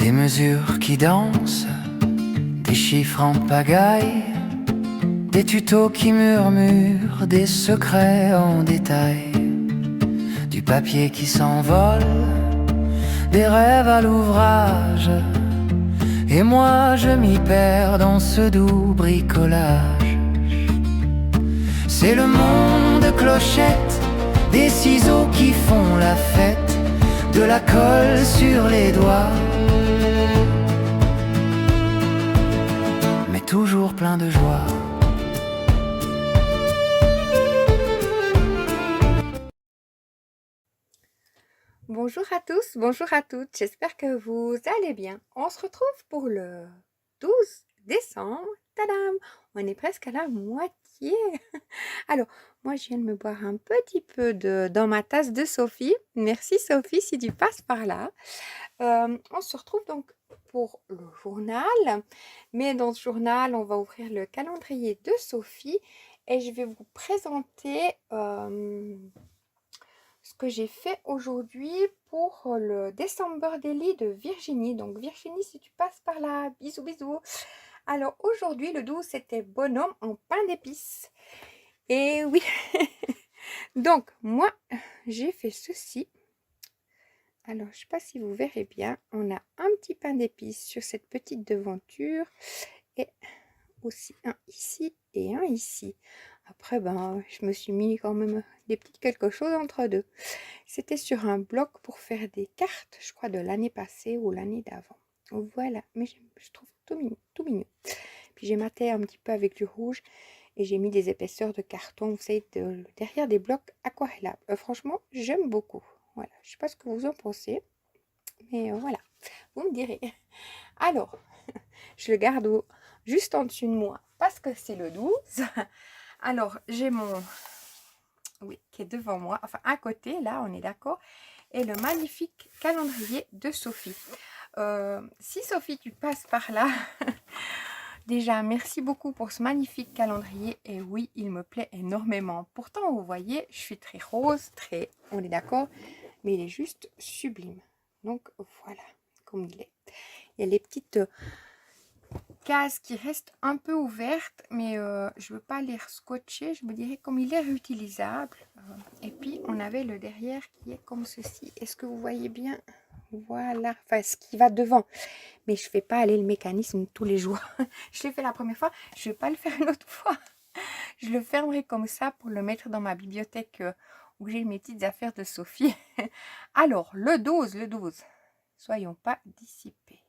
Des mesures qui dansent, des chiffres en pagaille, des tutos qui murmurent, des secrets en détail, du papier qui s'envole, des rêves à l'ouvrage. Et moi je m'y perds dans ce doux bricolage. C'est le monde clochette, des ciseaux qui font la fête, de la colle sur les doigts, mais toujours plein de joie. Bonjour à tous, bonjour à toutes, j'espère que vous allez bien. On se retrouve pour le 12 décembre. Tadam! On est presque à la moitié. Alors, moi je viens de me boire un petit peu dans ma tasse de Sophie. Merci Sophie si tu passes par là. On se retrouve donc pour le journal. Mais dans ce journal, on va ouvrir le calendrier de Sophie et je vais vous présenter ce que j'ai fait aujourd'hui pour le December Daily de Virginie. Donc Virginie, si tu passes par là, bisous bisous. Alors aujourd'hui, le 12, c'était bonhomme en pain d'épices. Et oui, donc moi, j'ai fait ceci. Alors, je ne sais pas si vous verrez bien, on a un petit pain d'épices sur cette petite devanture et aussi un ici et un ici. Après, je me suis mis quand même des petites quelque chose entre deux. C'était sur un bloc pour faire des cartes, je crois, de l'année passée ou l'année d'avant. Voilà, mais je trouve tout mignon, tout mignon. Puis j'ai maté un petit peu avec du rouge et j'ai mis des épaisseurs de carton, vous savez, derrière des blocs aquarellables. Franchement, j'aime beaucoup. Voilà, je ne sais pas ce que vous en pensez, mais voilà, vous me direz. Alors, je le garde juste en dessus de moi parce que c'est le 12. Alors, j'ai oui, qui est devant moi, enfin à côté, là, on est d'accord, et le magnifique calendrier de Sophie. Si Sophie, tu passes par là, déjà, merci beaucoup pour ce magnifique calendrier, et oui, il me plaît énormément. Pourtant, vous voyez, je suis très rose, on est d'accord, mais il est juste sublime. Donc, voilà, comme il est. Il y a les petites cases qui restent un peu ouvertes, mais je veux pas les scotcher, je me dirais comme il est réutilisable. Et puis on avait le derrière qui est comme ceci. Est-ce que vous voyez bien? Voilà, enfin ce qui va devant, mais je fais pas aller le mécanisme tous les jours. Je l'ai fait la première fois, je vais pas le faire une autre fois. Je le fermerai comme ça pour le mettre dans ma bibliothèque où j'ai mes petites affaires de Sophie. Alors le 12, soyons pas dissipés.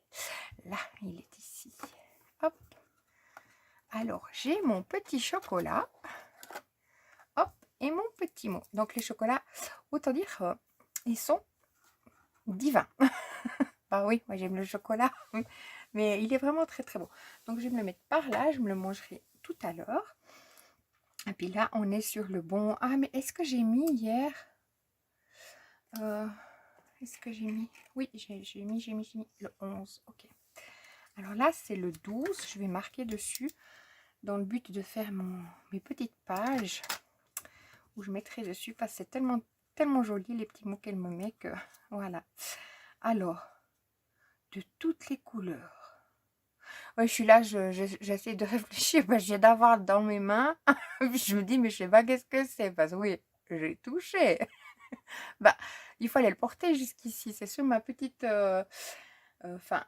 Là, il est ici. Hop. Alors, j'ai mon petit chocolat. Hop. Et mon petit mot. Donc, les chocolats, autant dire, ils sont divins. Bah oui, moi j'aime le chocolat. Mais il est vraiment très très bon. Donc, je vais me le mettre par là. Je me le mangerai tout à l'heure. Et puis là, on est sur le bon... Ah, mais est-ce que j'ai mis hier Est-ce que j'ai mis... Oui, j'ai mis le 11. Ok. Alors là, c'est le 12. Je vais marquer dessus dans le but de faire mes petites pages où je mettrai dessus parce que c'est tellement joli les petits mots qu'elle me met que voilà. Alors, de toutes les couleurs. Ouais, je suis là, j'essaie de réfléchir. Je viens d'avoir dans mes mains. Je me dis, mais je sais pas qu'est-ce que c'est. Parce que oui, j'ai touché. Il fallait le porter jusqu'ici. C'est sur ma petite... Enfin,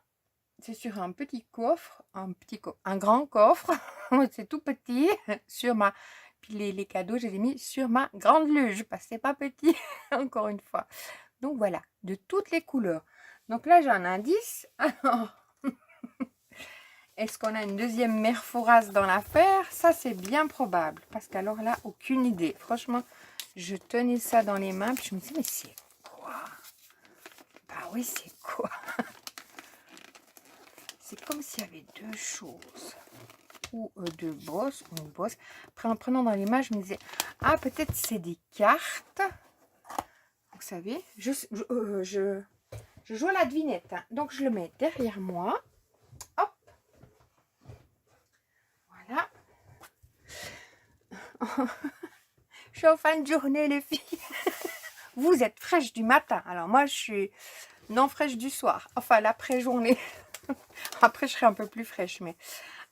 c'est sur un petit coffre, un grand coffre. C'est tout petit. Sur ma... Puis les cadeaux, je les ai mis sur ma grande luge. Parce que c'est pas petit, encore une fois. Donc voilà, de toutes les couleurs. Donc là, j'ai un indice. Alors, est-ce qu'on a une deuxième mère Fouras dans l'affaire? Ça, c'est bien probable. Parce qu'alors là, aucune idée. Franchement, je tenais ça dans les mains. Puis je me dis, mais c'est quoi? Bah oui, c'est quoi? C'est comme s'il y avait deux choses. Ou deux bosses, ou une bosse. Après, en prenant dans les mains, je me disais, ah, peut-être c'est des cartes. Vous savez, je joue à la devinette. Hein. Donc, je le mets derrière moi. Hop. Voilà. Je suis en fin de journée, les filles. Vous êtes fraîches du matin. Alors, moi, je suis Non fraîche du soir. Enfin, l'après-journée. Après, je serai un peu plus fraîche. Mais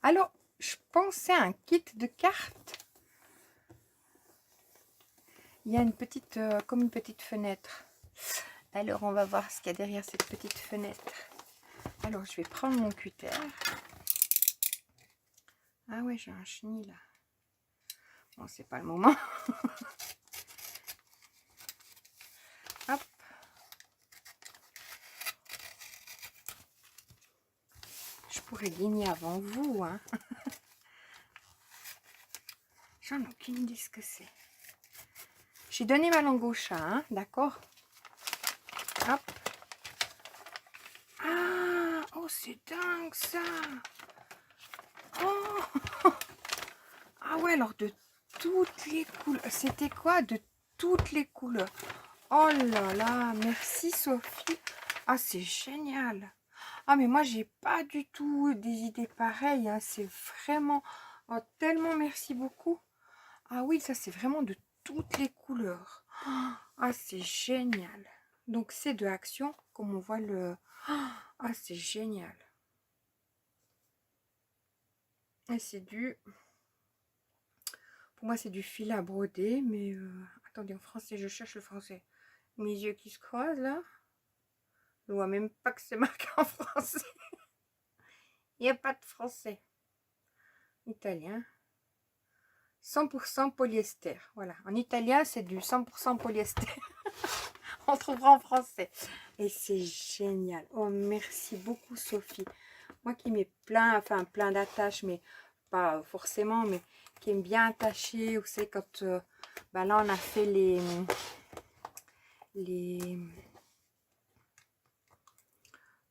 alors, je pensais à un kit de cartes. Il y a une petite, comme une petite fenêtre. Alors, on va voir ce qu'il y a derrière cette petite fenêtre. Alors, je vais prendre mon cutter. Ah ouais, j'ai un chenil là. Bon, c'est pas le moment. Hop. Je pourrais gagner avant vous, hein. J'en ai aucune idée ce que c'est. J'ai donné ma langue au chat, hein, d'accord? Hop. Ah, oh, c'est dingue ça. Oh. Ah ouais, alors de toutes les couleurs. C'était quoi? De toutes les couleurs. Oh là là, merci Sophie. Ah, c'est génial. Ah, mais moi, j'ai pas du tout des idées pareilles, hein. C'est vraiment... Oh, tellement merci beaucoup. Ah oui, ça, c'est vraiment de toutes les couleurs. Ah, c'est génial. Donc, c'est de Action, comme on voit le... Ah, c'est génial. Et c'est du... Pour moi, c'est du fil à broder, mais... Attendez, en français, je cherche le français. Mes yeux qui se croisent, là. Je ne vois même pas que c'est marqué en français. Il n'y a pas de français. Italien. 100% polyester. Voilà. En italien, c'est du 100% polyester. On trouvera en français. Et c'est génial. Oh, merci beaucoup, Sophie. Moi qui mets plein, enfin plein d'attaches, mais pas forcément, mais qui aime bien attacher. Vous savez, quand ben là, on a fait les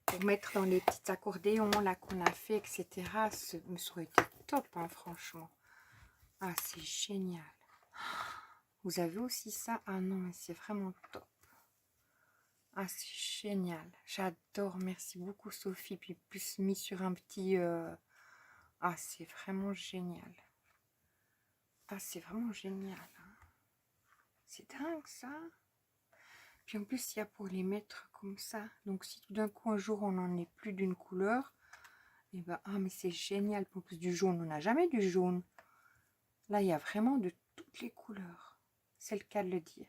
pour mettre dans les petits accordéons là qu'on a fait, etc. Ça aurait été top, hein, franchement. Ah, c'est génial. Vous avez aussi ça? Ah non, mais c'est vraiment top. Ah, c'est génial. J'adore. Merci beaucoup, Sophie. Puis plus mis sur un petit... Ah, c'est vraiment génial. Ah, c'est vraiment génial. Hein. C'est dingue, ça. Puis en plus, il y a pour les mettre comme ça. Donc, si tout d'un coup, un jour, on n'en est plus d'une couleur, et ben, ah, mais c'est génial. En plus du jaune, on n'a jamais du jaune. Là, il y a vraiment de toutes les couleurs. C'est le cas de le dire.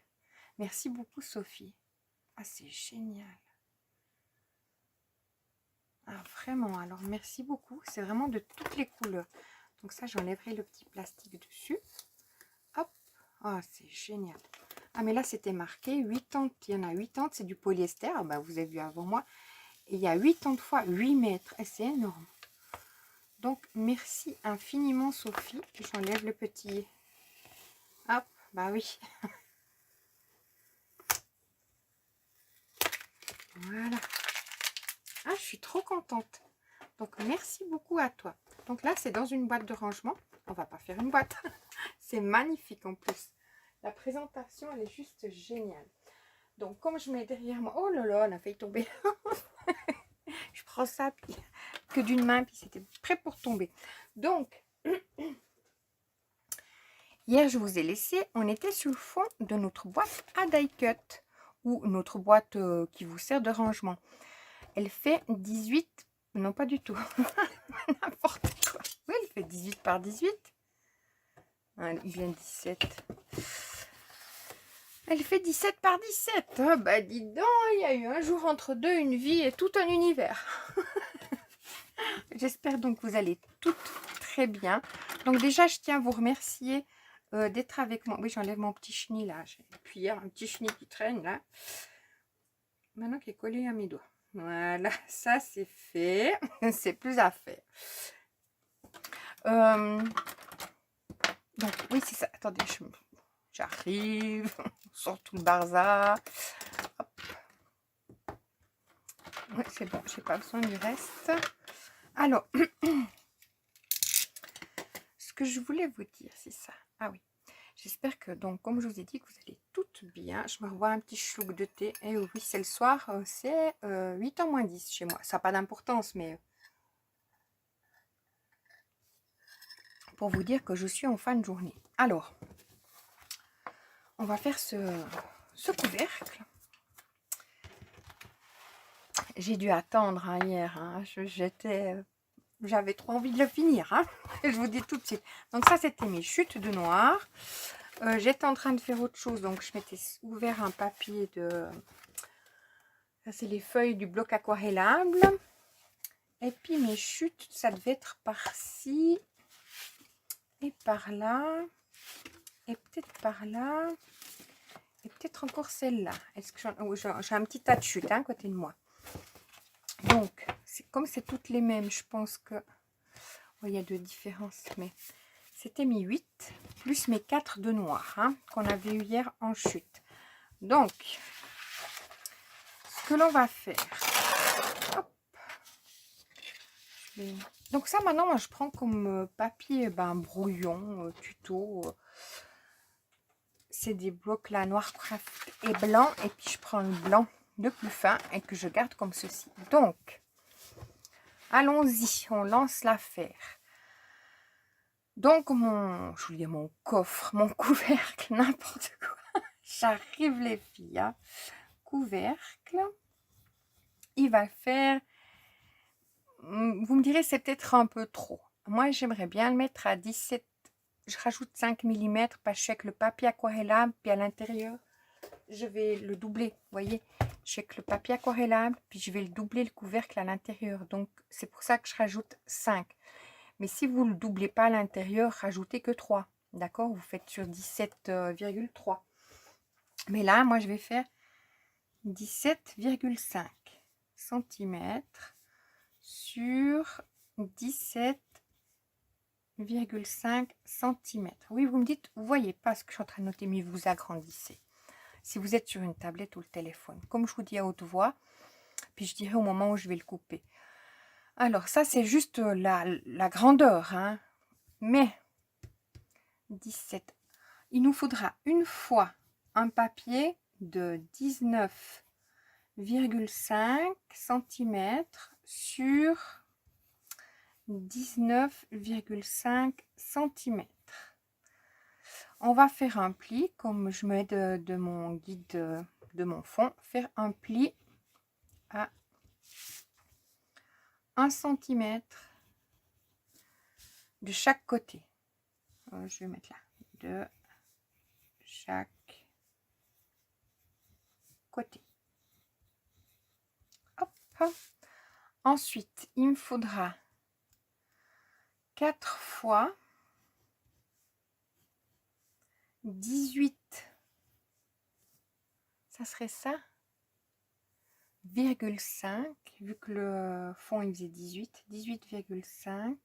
Merci beaucoup, Sophie. Ah, c'est génial. Ah, vraiment. Alors, merci beaucoup. C'est vraiment de toutes les couleurs. Donc ça, j'enlèverai le petit plastique dessus. Hop. Ah, c'est génial. Ah, mais là, c'était marqué 80. Il y en a 80. C'est du polyester. Ah, bah, vous avez vu avant moi. Et il y a 80 fois 8 mètres. Et c'est énorme. Donc, merci infiniment, Sophie. J'enlève le petit... Hop. Bah oui. Voilà. Ah, je suis trop contente. Donc, merci beaucoup à toi. Donc là, c'est dans une boîte de rangement. On va pas faire une boîte. C'est magnifique en plus. La présentation, elle est juste géniale. Donc, comme je mets derrière moi... Oh là là, on a failli tomber. Je prends ça puis, que d'une main, puis c'était prêt pour tomber. Donc, hier, je vous ai laissé, on était sur le fond de notre boîte à die cut. Ou notre boîte qui vous sert de rangement. Elle fait 18... Non, pas du tout. N'importe quoi. Oui, elle fait 18 par 18. Ah, il vient 17. Elle fait 17 par 17. Ah, bah dis donc, il y a eu un jour entre deux, une vie et tout un univers. J'espère donc que vous allez toutes très bien. Donc déjà, je tiens à vous remercier d'être avec moi. Oui, j'enlève mon petit chenil là. Puis il y a un petit chenil qui traîne là. Maintenant qui est collé à mes doigts. Voilà, ça c'est fait. C'est plus à faire. Donc oui, c'est ça. Attendez, j'arrive. On sort tout le bazar. Oui, c'est bon, j'ai pas besoin du reste. Alors, ce que je voulais vous dire, c'est ça. Ah oui, j'espère que, donc, comme je vous ai dit, que vous allez toutes bien. Je me revois un petit chlouc de thé. Et oui, c'est le soir, c'est 8h moins 10 chez moi. Ça n'a pas d'importance, mais pour vous dire que je suis en fin de journée. Alors, on va faire ce couvercle. J'ai dû attendre hein, hier. Hein. J'avais trop envie de le finir. Hein. Je vous dis tout de suite. Donc ça, c'était mes chutes de noir. J'étais en train de faire autre chose. Donc je m'étais ouvert un papier de... Ça, c'est les feuilles du bloc aquarellable. Et puis mes chutes, ça devait être par-ci. Et par là. Et peut-être par là. Et peut-être encore celle-là. Est-ce que j'ai un petit tas de chutes hein, à côté de moi. Donc, comme c'est toutes les mêmes, je pense que... Oh, il y a deux différences, mais c'était mes 8, plus mes 4 de noir, hein, qu'on avait eu hier en chute. Donc, ce que l'on va faire... Hop, donc ça, maintenant, moi, je prends comme papier brouillon, tuto. C'est des blocs là, noir craft et blanc. Et puis, je prends le blanc le plus fin et que je garde comme ceci. Donc... Allons-y, on lance l'affaire. Donc, je vous dis mon coffre, mon couvercle, n'importe quoi. J'arrive les filles. Hein. Couvercle. Il va faire... Vous me direz, c'est peut-être un peu trop. Moi, j'aimerais bien le mettre à 17. Je rajoute 5 mm parce que je sais que le papier aquarellable, puis à l'intérieur, je vais le doubler. Vous voyez, je sais que le papier aquarellable, puis je vais le doubler le couvercle à l'intérieur. Donc, c'est pour ça que je rajoute 5. Mais si vous ne le doublez pas à l'intérieur, rajoutez que 3. D'accord? Vous faites sur 17,3. Mais là, moi, je vais faire 17,5 cm sur 17,5 cm. Oui, vous me dites, vous voyez pas ce que je suis en train de noter, mais vous agrandissez. Si vous êtes sur une tablette ou le téléphone. Comme je vous dis à haute voix, puis je dirai au moment où je vais le couper. Alors, ça, c'est juste la grandeur. Hein. Mais, 17. Il nous faudra une fois un papier de 19,5 cm sur 19,5 cm. On va faire un pli, comme je mets de mon guide de mon fond, faire un pli à 1 cm de chaque côté. Je vais mettre là, de chaque côté. Hop. Ensuite, il me faudra 4 fois 18. Ça serait ça. 5, vu que le fond il faisait 18,5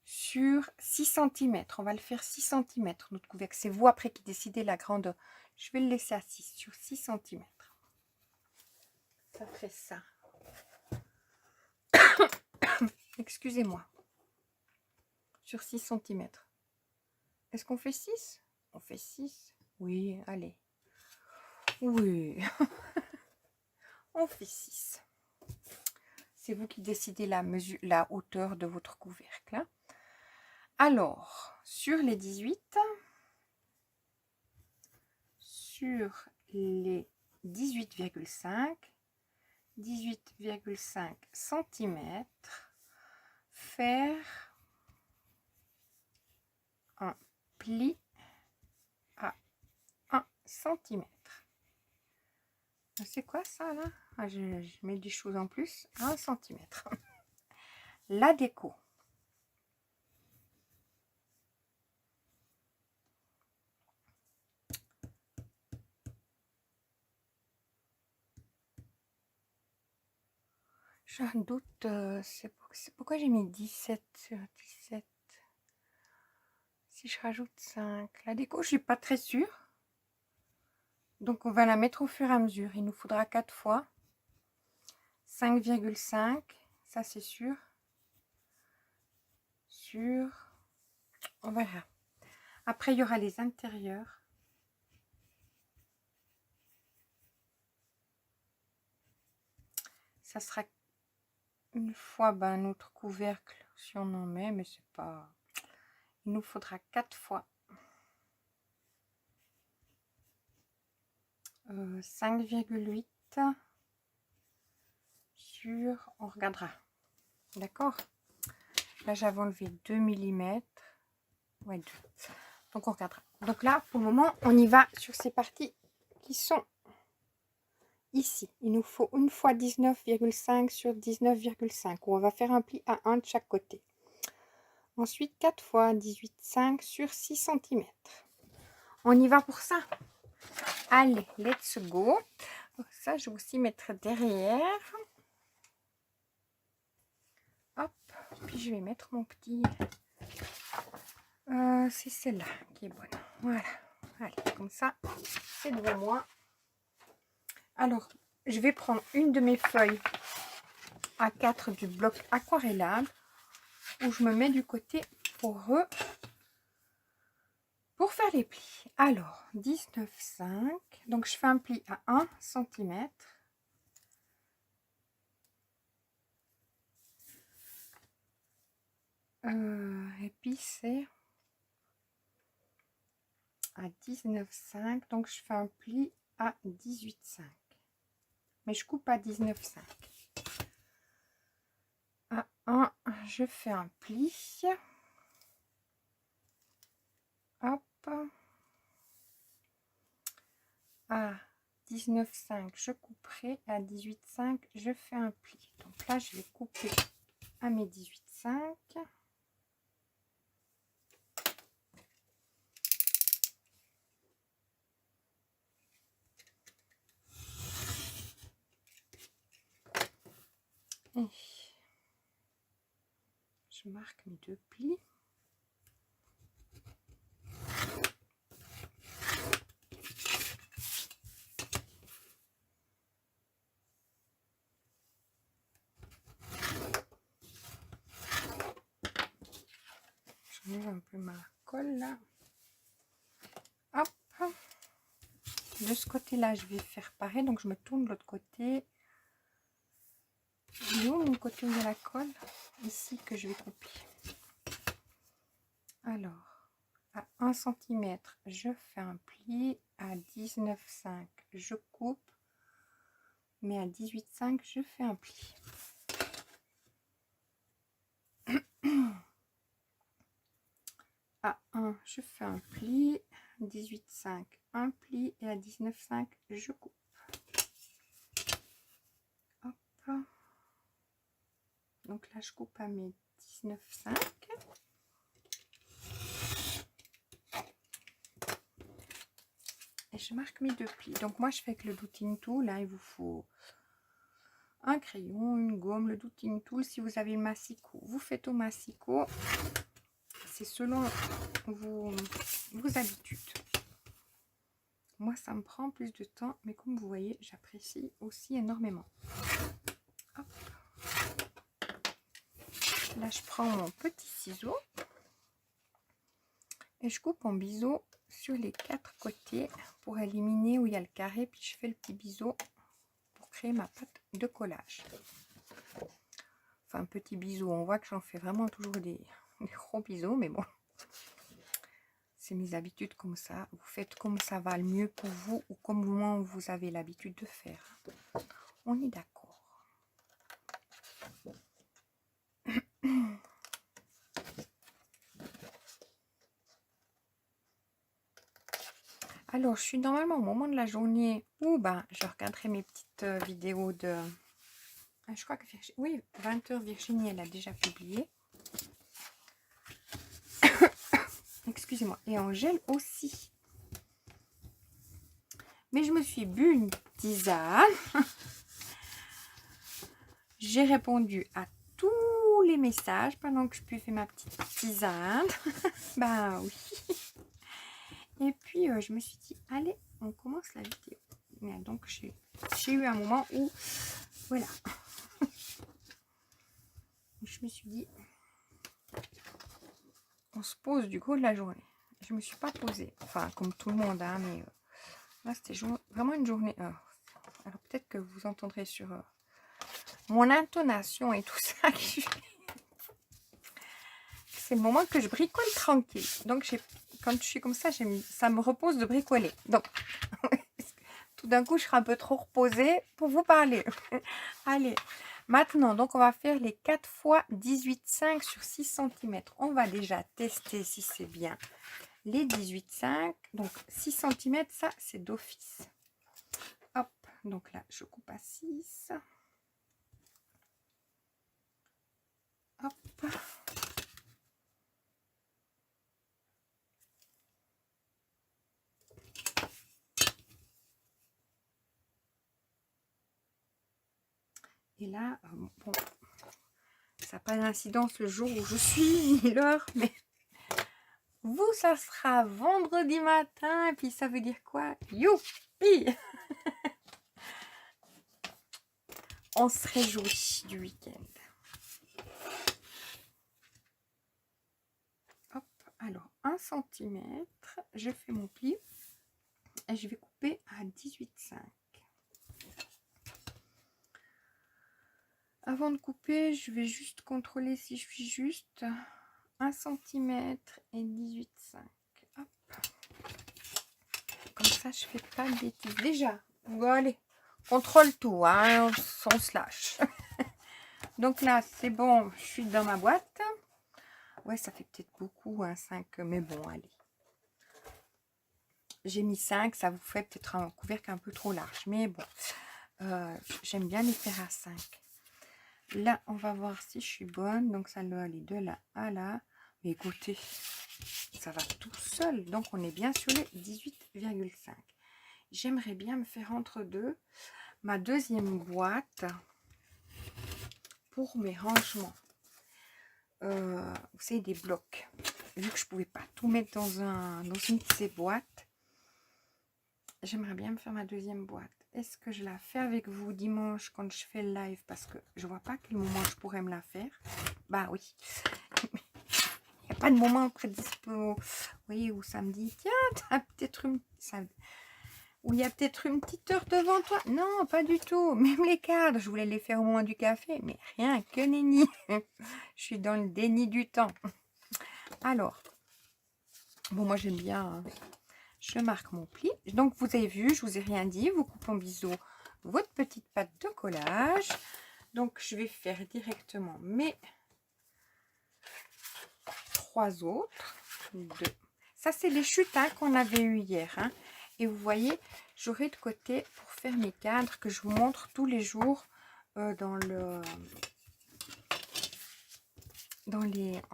sur 6 cm. On va le faire 6 cm, notre couvercle. C'est vous après qui décidez la grandeur. Je vais le laisser à 6 sur 6 cm. Ça fait ça. Excusez-moi. Sur 6 cm. Est-ce qu'on fait 6? On fait 6. Oui, allez. Oui. On fait 6. C'est vous qui décidez la hauteur de votre couvercle. Hein. Alors, sur les 18, sur les 18,5 cm, faire un pli à 1 cm. C'est quoi ça là? Je mets des choses en plus. 1 cm. La déco. J'ai un doute, c'est pourquoi j'ai mis 17 sur 17. Si je rajoute 5, la déco, je suis pas très sûre. Donc on va la mettre au fur et à mesure. Il nous faudra 4 fois 5,5, ça c'est sûr. On verra. Après il y aura les intérieurs. Ça sera une fois notre couvercle si on en met, mais c'est pas... Il nous faudra 4 fois 5,8 mesure, on regardera. D'accord? Là, j'avais enlevé 2 mm. Ouais, 2. Donc, on regardera. Donc là, pour le moment, on y va sur ces parties qui sont ici. Il nous faut une fois 19,5 sur 19,5. On va faire un pli à 1 de chaque côté. Ensuite, 4 fois 18,5 sur 6 cm. On y va pour ça. Allez, let's go. Ça, je vais aussi mettre derrière. Hop. Puis, je vais mettre mon petit... c'est celle-là qui est bonne. Voilà. Allez, comme ça, c'est devant moi. Alors, je vais prendre une de mes feuilles A4 du bloc aquarellable où je me mets du côté pour faire les plis. Alors, 19,5. Donc, je fais un pli à 1 cm. Et puis, c'est à 19,5. Donc, je fais un pli à 18,5. Mais je coupe à 19,5. À 1, je fais un pli. Hop. À 19,5, je couperai. À 18,5, je fais un pli. Donc là, je vais couper à mes 18,5. Et je marque mes 2 plis. J'enlève un peu ma colle là. Hop. De ce côté-là, je vais faire pareil. Donc, je me tourne de l'autre côté. Il est où mon côté où il y a la colle? Ici que je vais couper. Alors, à 1 cm, je fais un pli. À 19,5, je coupe. Mais à 18,5, je fais un pli. À 1, je fais un pli. 18,5, un pli. Et à 19,5, je coupe. Hop. Donc là, je coupe à mes 19,5. Et je marque mes 2 plis. Donc moi, je fais avec le Douting Tool. Là, il vous faut un crayon, une gomme, le Douting Tool. Si vous avez le massicot, vous faites au massicot. C'est selon vos habitudes. Moi, ça me prend plus de temps, mais comme vous voyez, j'apprécie aussi énormément. Hop. Là, je prends mon petit ciseau et je coupe en biseau sur les 4 côtés pour éliminer où il y a le carré. Puis je fais le petit biseau pour créer ma pâte de collage. Enfin, petit bisou, on voit que j'en fais vraiment toujours des gros bisous, mais bon. C'est mes habitudes comme ça. Vous faites comme ça va le mieux pour vous ou comme moi vous avez l'habitude de faire. On est d'accord. Alors, je suis normalement au moment de la journée où je regarderai mes petites vidéos de... je crois que oui, 20h Virginie, elle a déjà publié. Excusez-moi. Et Angèle aussi. Mais je me suis bu une tisane. J'ai répondu à tous les messages pendant que je buvais ma petite tisane. Bah oui. Et puis, je me suis dit, allez, on commence la vidéo. Et donc, j'ai eu un moment où, voilà. Je me suis dit, on se pose du coup de la journée. Je me suis pas posée, enfin, comme tout le monde, hein, mais là, c'était vraiment une journée. Alors, peut-être que vous entendrez sur mon intonation et tout ça. C'est le moment que je bricole tranquille. Donc, quand je suis comme ça, ça me repose de bricoler. Donc, tout d'un coup, je serai un peu trop reposée pour vous parler. Allez, Maintenant, donc on va faire les 4 fois 18,5 sur 6 cm. On va déjà tester si c'est bien les 18,5. Donc 6 cm, ça c'est d'office. Hop, donc là je coupe à 6. Hop. Et là, bon, ça n'a pas d'incidence le jour où je suis, ni l'heure, mais vous, ça sera vendredi matin, et puis ça veut dire quoi? Youpi! On se réjouit du week-end. Hop, alors 1 cm, je fais mon pli, et je vais couper à 18,5. Avant de couper, je vais juste contrôler si je suis juste. 1 cm et 18,5. Hop. Comme ça, je fais pas de bêtises. Déjà, bon, allez, contrôle tout, hein, on se lâche. Donc là, c'est bon, je suis dans ma boîte. Ouais, ça fait peut-être beaucoup, hein, 5, mais bon, allez. J'ai mis 5, ça vous fait peut-être un couvercle un peu trop large, mais bon, j'aime bien les faire à 5. Là, on va voir si je suis bonne. Donc, ça doit aller de là à là. Mais écoutez, ça va tout seul. Donc, on est bien sur les 18,5. J'aimerais bien me faire entre deux ma deuxième boîte pour mes rangements. Vous savez, des blocs. Vu que je ne pouvais pas tout mettre dans une de ces boîtes, j'aimerais bien me faire ma deuxième boîte. Est-ce que je la fais avec vous dimanche quand je fais le live? Parce que je vois pas quel moment je pourrais me la faire. Bah oui. Il n'y a pas de moment près dispo. Vous voyez, ou samedi, tiens, t'as peut-être une... Ou il y a peut-être une petite heure devant toi. Non, pas du tout. Même les cadres, je voulais les faire au moment du café. Mais rien que nenni. Je suis dans le déni du temps. Alors, bon, moi j'aime bien... hein. Je marque mon pli. Donc, vous avez vu, je vous ai rien dit. Vous coupez en biseau votre petite pâte de collage. Donc, je vais faire directement mes 3 autres. 2. Ça, c'est les chutes hein, qu'on avait eu hier. Hein. Et vous voyez, j'aurai de côté pour faire mes cadres que je vous montre tous les jours en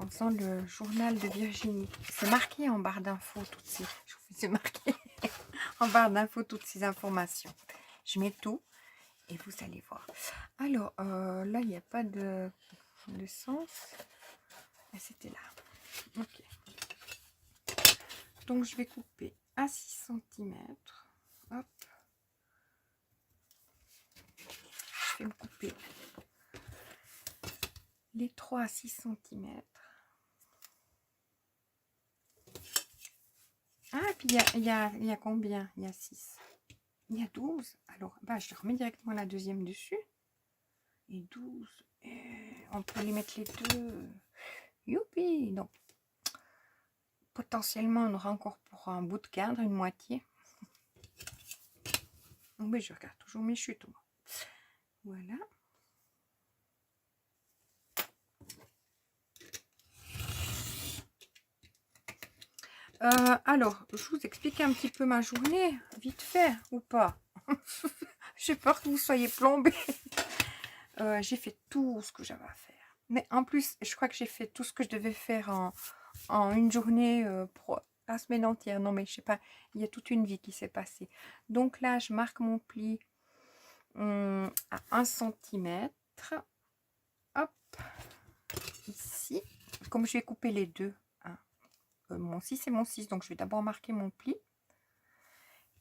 faisant le journal de Virginie. C'est marqué en barre d'infos toutes ces... Je vous ai marqué en barre d'infos toutes ces informations. Je mets tout et vous allez voir. Alors, là, il n'y a pas de sens. C'était là. Ok. Donc, je vais couper à 6 cm. Hop. Je vais me couper les 3 à 6 cm. Ah, puis il y a combien? Il y a 6. Il y a 12. Alors, bah, je remets directement la deuxième dessus. Et 12. Et on peut les mettre les deux. Youpi! Donc, potentiellement, on aura encore pour un bout de cadre, une moitié. Oui, je regarde toujours mes chutes. Voilà. Alors, je vous explique un petit peu ma journée, vite fait, ou pas. J'ai peur que vous soyez plombés. J'ai fait tout ce que j'avais à faire. Mais en plus, je crois que j'ai fait tout ce que je devais faire en une journée pour la semaine entière. Non, mais je sais pas, il y a toute une vie qui s'est passée. Donc là, je marque mon pli à 1 cm. Hop, ici. Comme je vais couper les deux, hein, mon 6 et mon 6, donc je vais d'abord marquer mon pli.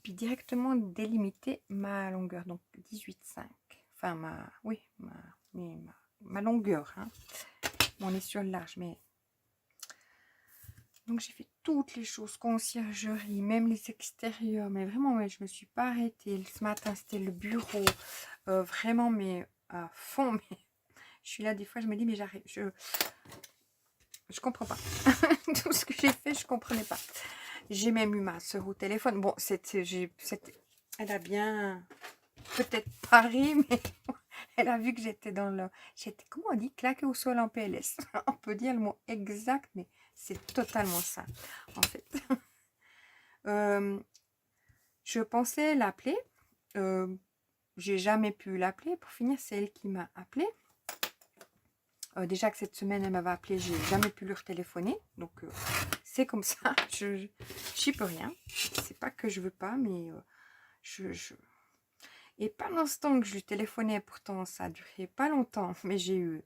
Puis directement délimiter ma longueur, donc 18,5. Enfin, ma longueur. Hein. Bon, on est sur le large, mais... Donc, j'ai fait toutes les choses, conciergerie, même les extérieurs. Mais vraiment, ouais, je me suis pas arrêtée. Ce matin, c'était le bureau. Vraiment, mais à fond. Mais je suis là, des fois, je me dis, mais j'arrive. Je comprends pas. Tout ce que j'ai fait, je comprenais pas. J'ai même eu ma soeur au téléphone. Bon, elle a bien peut-être pari, mais Elle a vu que j'étais dans le... J'étais, comment on dit, claqué au sol en PLS. On peut dire le mot exact, mais c'est totalement ça, en fait. Je pensais l'appeler. J'ai jamais pu l'appeler. Pour finir, c'est elle qui m'a appelé. Déjà que cette semaine, elle m'avait appelé, j'ai jamais pu lui retéléphoner. Donc, c'est comme ça. J'y peux rien. C'est pas que je veux pas, mais Et pendant ce temps que je lui téléphonais, pourtant, ça a duré pas longtemps, mais j'ai eu...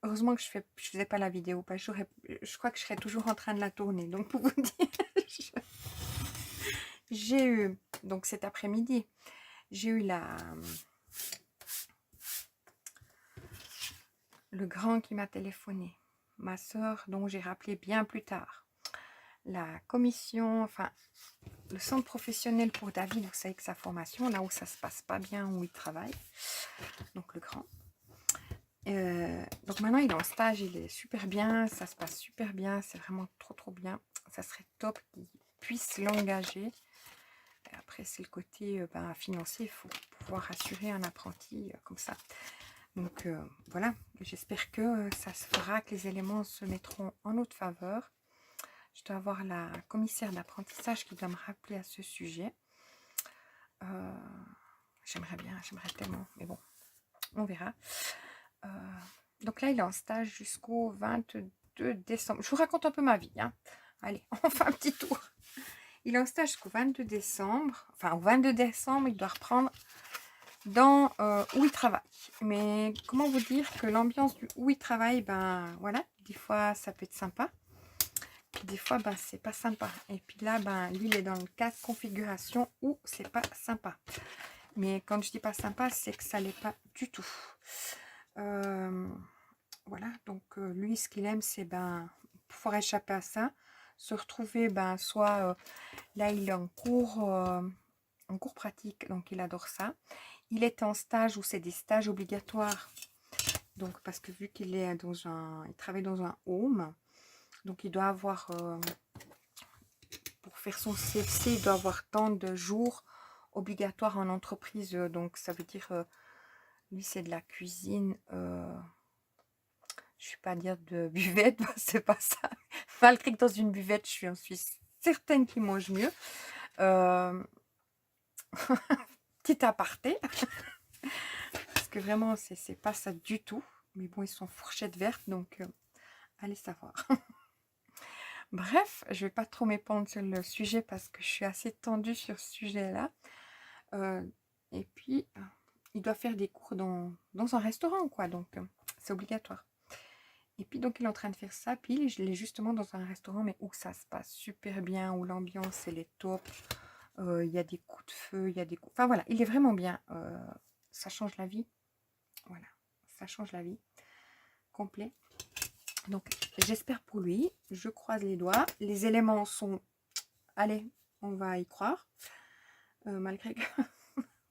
Heureusement que je faisais pas la vidéo, parce que je crois que je serais toujours en train de la tourner. Donc, pour vous dire, j'ai eu... Donc, cet après-midi, j'ai eu le grand qui m'a téléphoné. Ma soeur, dont j'ai rappelé bien plus tard. La commission, enfin, le centre professionnel pour David, vous savez que sa formation, là où ça se passe pas bien, où il travaille. Donc, le grand. Donc maintenant il est en stage, il est super bien, ça se passe super bien, c'est vraiment trop bien. Ça serait top qu'il puisse l'engager. Après c'est le côté financier, il faut pouvoir assurer un apprenti comme ça. Donc voilà, j'espère que ça se fera, que les éléments se mettront en notre faveur. Je dois avoir la commissaire d'apprentissage qui doit me rappeler à ce sujet. J'aimerais bien, j'aimerais tellement, mais bon, on verra. Donc là, il est en stage jusqu'au 22 décembre. Je vous raconte un peu ma vie. Hein. Allez, on fait un petit tour. Il est en stage jusqu'au 22 décembre. Enfin, au 22 décembre, il doit reprendre dans où il travaille. Mais comment vous dire que l'ambiance où il travaille, ben voilà, des fois, ça peut être sympa. Puis des fois, ben c'est pas sympa. Et puis là, ben lui, il est dans le cas de configuration où c'est pas sympa. Mais quand je dis pas sympa, c'est que ça l'est pas du tout. Voilà, donc lui, ce qu'il aime, c'est pouvoir échapper à ça, se retrouver, soit là, il est en cours pratique, donc il adore ça. Il est en stage où c'est des stages obligatoires, donc parce que vu qu'il est il travaille dans un home, donc il doit avoir, pour faire son CFC, il doit avoir tant de jours obligatoires en entreprise, donc ça veut dire, lui, c'est de la cuisine, je ne vais pas dire de buvette, c'est pas ça. Malgré que dans une buvette, je suis certaine qu'il mange mieux. Petit aparté. Parce que vraiment, c'est pas ça du tout. Mais bon, ils sont fourchettes vertes, donc allez savoir. Bref, je ne vais pas trop m'épandre sur le sujet parce que je suis assez tendue sur ce sujet-là. Et puis, il doit faire des cours dans un restaurant, quoi. Donc, c'est obligatoire. Et puis donc il est en train de faire ça, puis il est justement dans un restaurant, mais où ça se passe super bien, où l'ambiance elle est top, il y a des coups de feu, il y a des coups... Enfin voilà, il est vraiment bien, ça change la vie, voilà, ça change la vie, complet. Donc j'espère pour lui, je croise les doigts, les éléments sont... Allez, on va y croire, malgré que...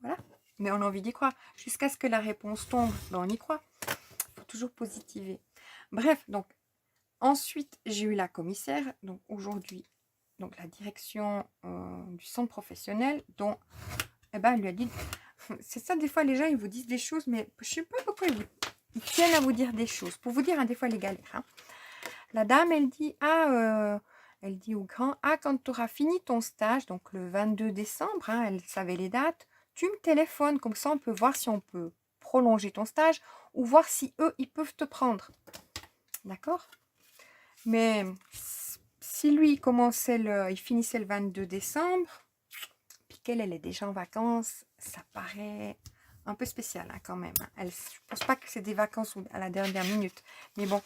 voilà, mais on a envie d'y croire, jusqu'à ce que la réponse tombe, on y croit, il faut toujours positiver. Bref, donc, ensuite, j'ai eu la commissaire, donc aujourd'hui, donc la direction du centre professionnel, dont, elle lui a dit, c'est ça, des fois, les gens, ils vous disent des choses, mais je sais pas pourquoi ils tiennent à vous dire des choses, pour vous dire, hein, des fois, les galères. Hein. La dame, elle dit, elle dit au grand, quand tu auras fini ton stage, donc le 22 décembre, hein, elle savait les dates, tu me téléphones, comme ça, on peut voir si on peut prolonger ton stage, ou voir si eux, ils peuvent te prendre. D'accord? Mais si lui il finissait le 22 décembre, puis qu'elle est déjà en vacances, ça paraît un peu spécial hein, quand même. Je ne pense pas que c'est des vacances à la dernière minute. Mais bon,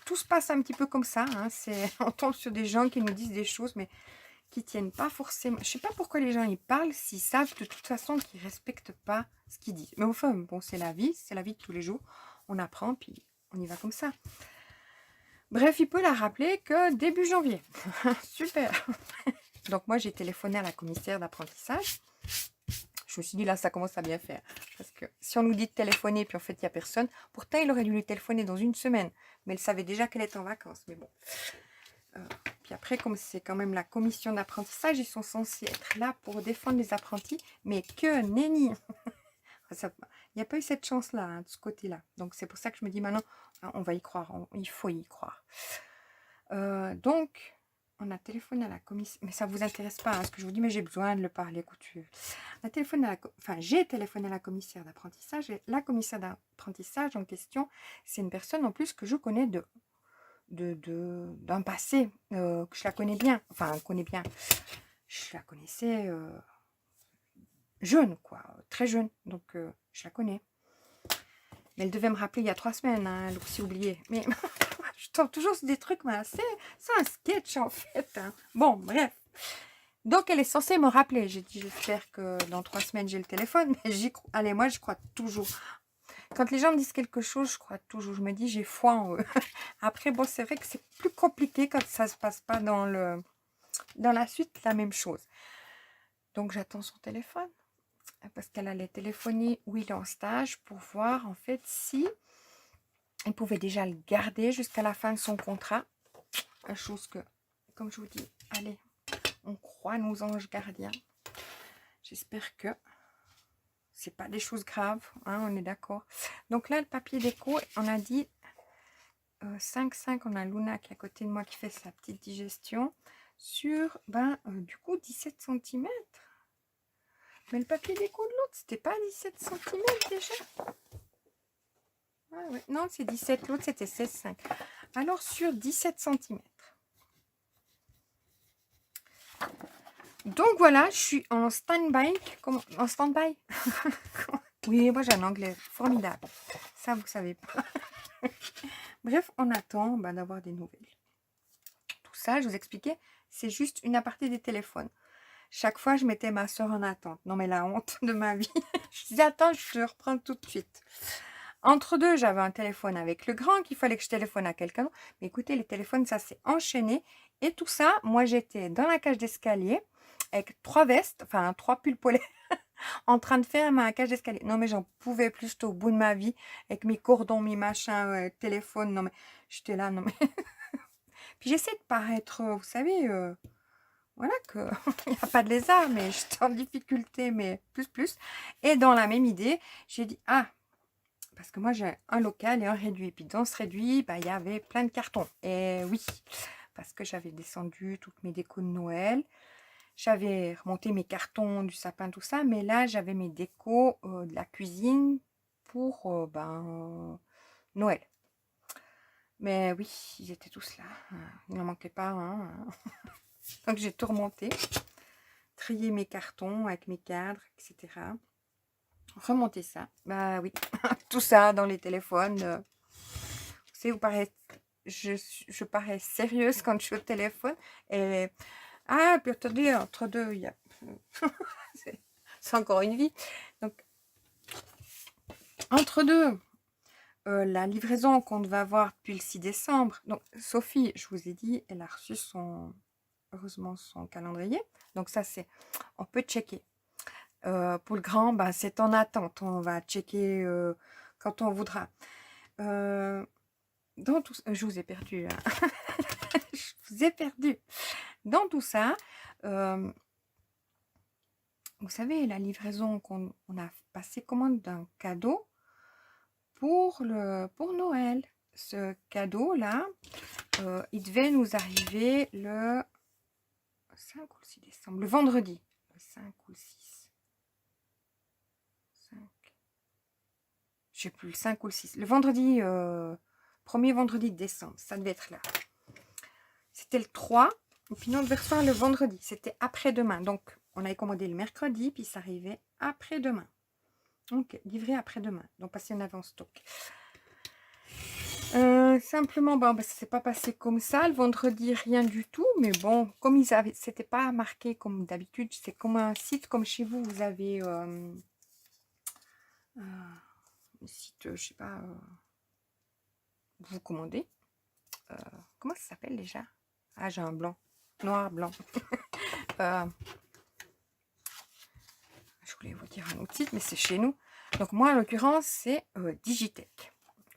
tout se passe un petit peu comme ça. Hein, on tombe sur des gens qui nous disent des choses, mais qui tiennent pas forcément. Je ne sais pas pourquoi les gens y parlent s'ils savent de toute façon qu'ils ne respectent pas ce qu'ils disent. Mais enfin, bon, c'est la vie de tous les jours. On apprend, puis on y va comme ça. Bref, il peut la rappeler que début janvier. Super. Donc moi, j'ai téléphoné à la commissaire d'apprentissage. Je me suis dit, là, ça commence à bien faire. Parce que si on nous dit de téléphoner, puis en fait, il n'y a personne. Pourtant, il aurait dû lui téléphoner dans une semaine. Mais elle savait déjà qu'elle était en vacances. Mais bon. Puis après, comme c'est quand même la commission d'apprentissage, ils sont censés être là pour défendre les apprentis, mais que nenni. Il n'y a pas eu cette chance-là, hein, de ce côté-là. Donc c'est pour ça que je me dis maintenant, hein, on va y croire, il faut y croire. Donc, on a téléphoné à la commission, mais ça ne vous intéresse pas, hein, ce que je vous dis, mais j'ai besoin de le parler. Écoute, j'ai téléphoné à la commissaire d'apprentissage, et la commissaire d'apprentissage en question, c'est une personne en plus que je connais d'un passé, que je la connais bien, je la connaissais jeune, quoi, très jeune, donc je la connais. Mais elle devait me rappeler il y a 3 semaines, hein, elle a aussi oublié. Mais je tombe toujours sur des trucs, mais c'est un sketch en fait. Hein. Bon, bref. Donc elle est censée me rappeler. J'ai dit, j'espère que dans 3 semaines j'ai le téléphone, mais j'y crois. Allez, moi je crois toujours. Quand les gens me disent quelque chose, je crois toujours. Je me dis, j'ai foi en eux. Après, bon, c'est vrai que c'est plus compliqué quand ça se passe pas dans la suite, la même chose. Donc j'attends son téléphone. Parce qu'elle allait téléphoner où il est en stage pour voir en fait si il pouvait déjà le garder jusqu'à la fin de son contrat. Une chose que, comme je vous dis, allez, on croit nos anges gardiens. J'espère que c'est pas des choses graves, hein, on est d'accord. Donc là, le papier d'écho, on a dit 5,5, on a Luna qui est à côté de moi qui fait sa petite digestion sur, du coup, 17 cm. Mais le papier d'écho de l'autre, c'était pas 17 cm déjà? Ah ouais. Non, c'est 17, l'autre c'était 16,5. Alors sur 17 cm. Donc voilà, je suis en stand-by. En stand-by. Oui, moi j'ai un anglais formidable. Ça, vous savez pas. Bref, on attend d'avoir des nouvelles. Tout ça, je vous expliquais, c'est juste une aparté des téléphones. Chaque fois, je mettais ma soeur en attente. Non, mais la honte de ma vie. Je disais, attends, je te reprends tout de suite. Entre deux, j'avais un téléphone avec le grand qu'il fallait que je téléphone à quelqu'un. Mais écoutez, les téléphones, ça s'est enchaîné. Et tout ça, moi, j'étais dans la cage d'escalier avec 3 vestes, enfin 3 pulls polaires, en train de faire ma cage d'escalier. Non, mais j'en pouvais plus, j'étais au bout de ma vie avec mes cordons, mes machins, téléphone. Non, mais j'étais là, non, mais... Puis j'essaie de paraître, vous savez... Voilà qu'il n'y a pas de lézard, mais j'étais en difficulté, mais plus. Et dans la même idée, j'ai dit, parce que moi j'ai un local et un réduit. Puis dans ce réduit, il y avait plein de cartons. Et oui, parce que j'avais descendu toutes mes décos de Noël. J'avais remonté mes cartons du sapin, tout ça. Mais là, j'avais mes décos de la cuisine pour Noël. Mais oui, ils étaient tous là. Il n'en manquait pas un. Hein. Donc j'ai tout remonté, trié mes cartons avec mes cadres, etc. Remonter ça. Bah oui, tout ça dans les téléphones. Vous savez, je parais sérieuse quand je suis au téléphone. Et puis attendez, entre deux, il y a... c'est encore une vie. Donc, entre deux, la livraison qu'on devait avoir depuis le 6 décembre. Donc, Sophie, je vous ai dit, elle a reçu heureusement son calendrier. Donc ça, on peut checker. Pour le grand, c'est en attente. On va checker quand on voudra. Dans tout, je vous ai perdu. Hein. Je vous ai perdu. Dans tout ça, vous savez, la livraison qu'on a passé commande d'un cadeau pour Noël. Ce cadeau-là, il devait nous arriver le 5 ou le 6 décembre, le vendredi. Le 5 ou le 6. 5. Je sais plus, le 5 ou le 6. Le vendredi, premier vendredi de décembre, ça devait être là. C'était le 3, et puis nous, on devait recevoir le vendredi. C'était après-demain. Donc, on avait commandé le mercredi, puis ça arrivait après-demain. Donc, livré après-demain. Donc, parce qu'il y en avait en stock. Simplement, ça s'est pas passé comme ça. Le vendredi, rien du tout. Mais bon, comme c'était pas marqué comme d'habitude, c'est comme un site comme chez vous. Vous avez un site, je sais pas, vous commandez. Comment ça s'appelle déjà? Ah, j'ai un blanc. Noir, blanc. Je voulais vous dire un autre site, mais c'est chez nous. Donc moi, en l'occurrence, c'est Digitech.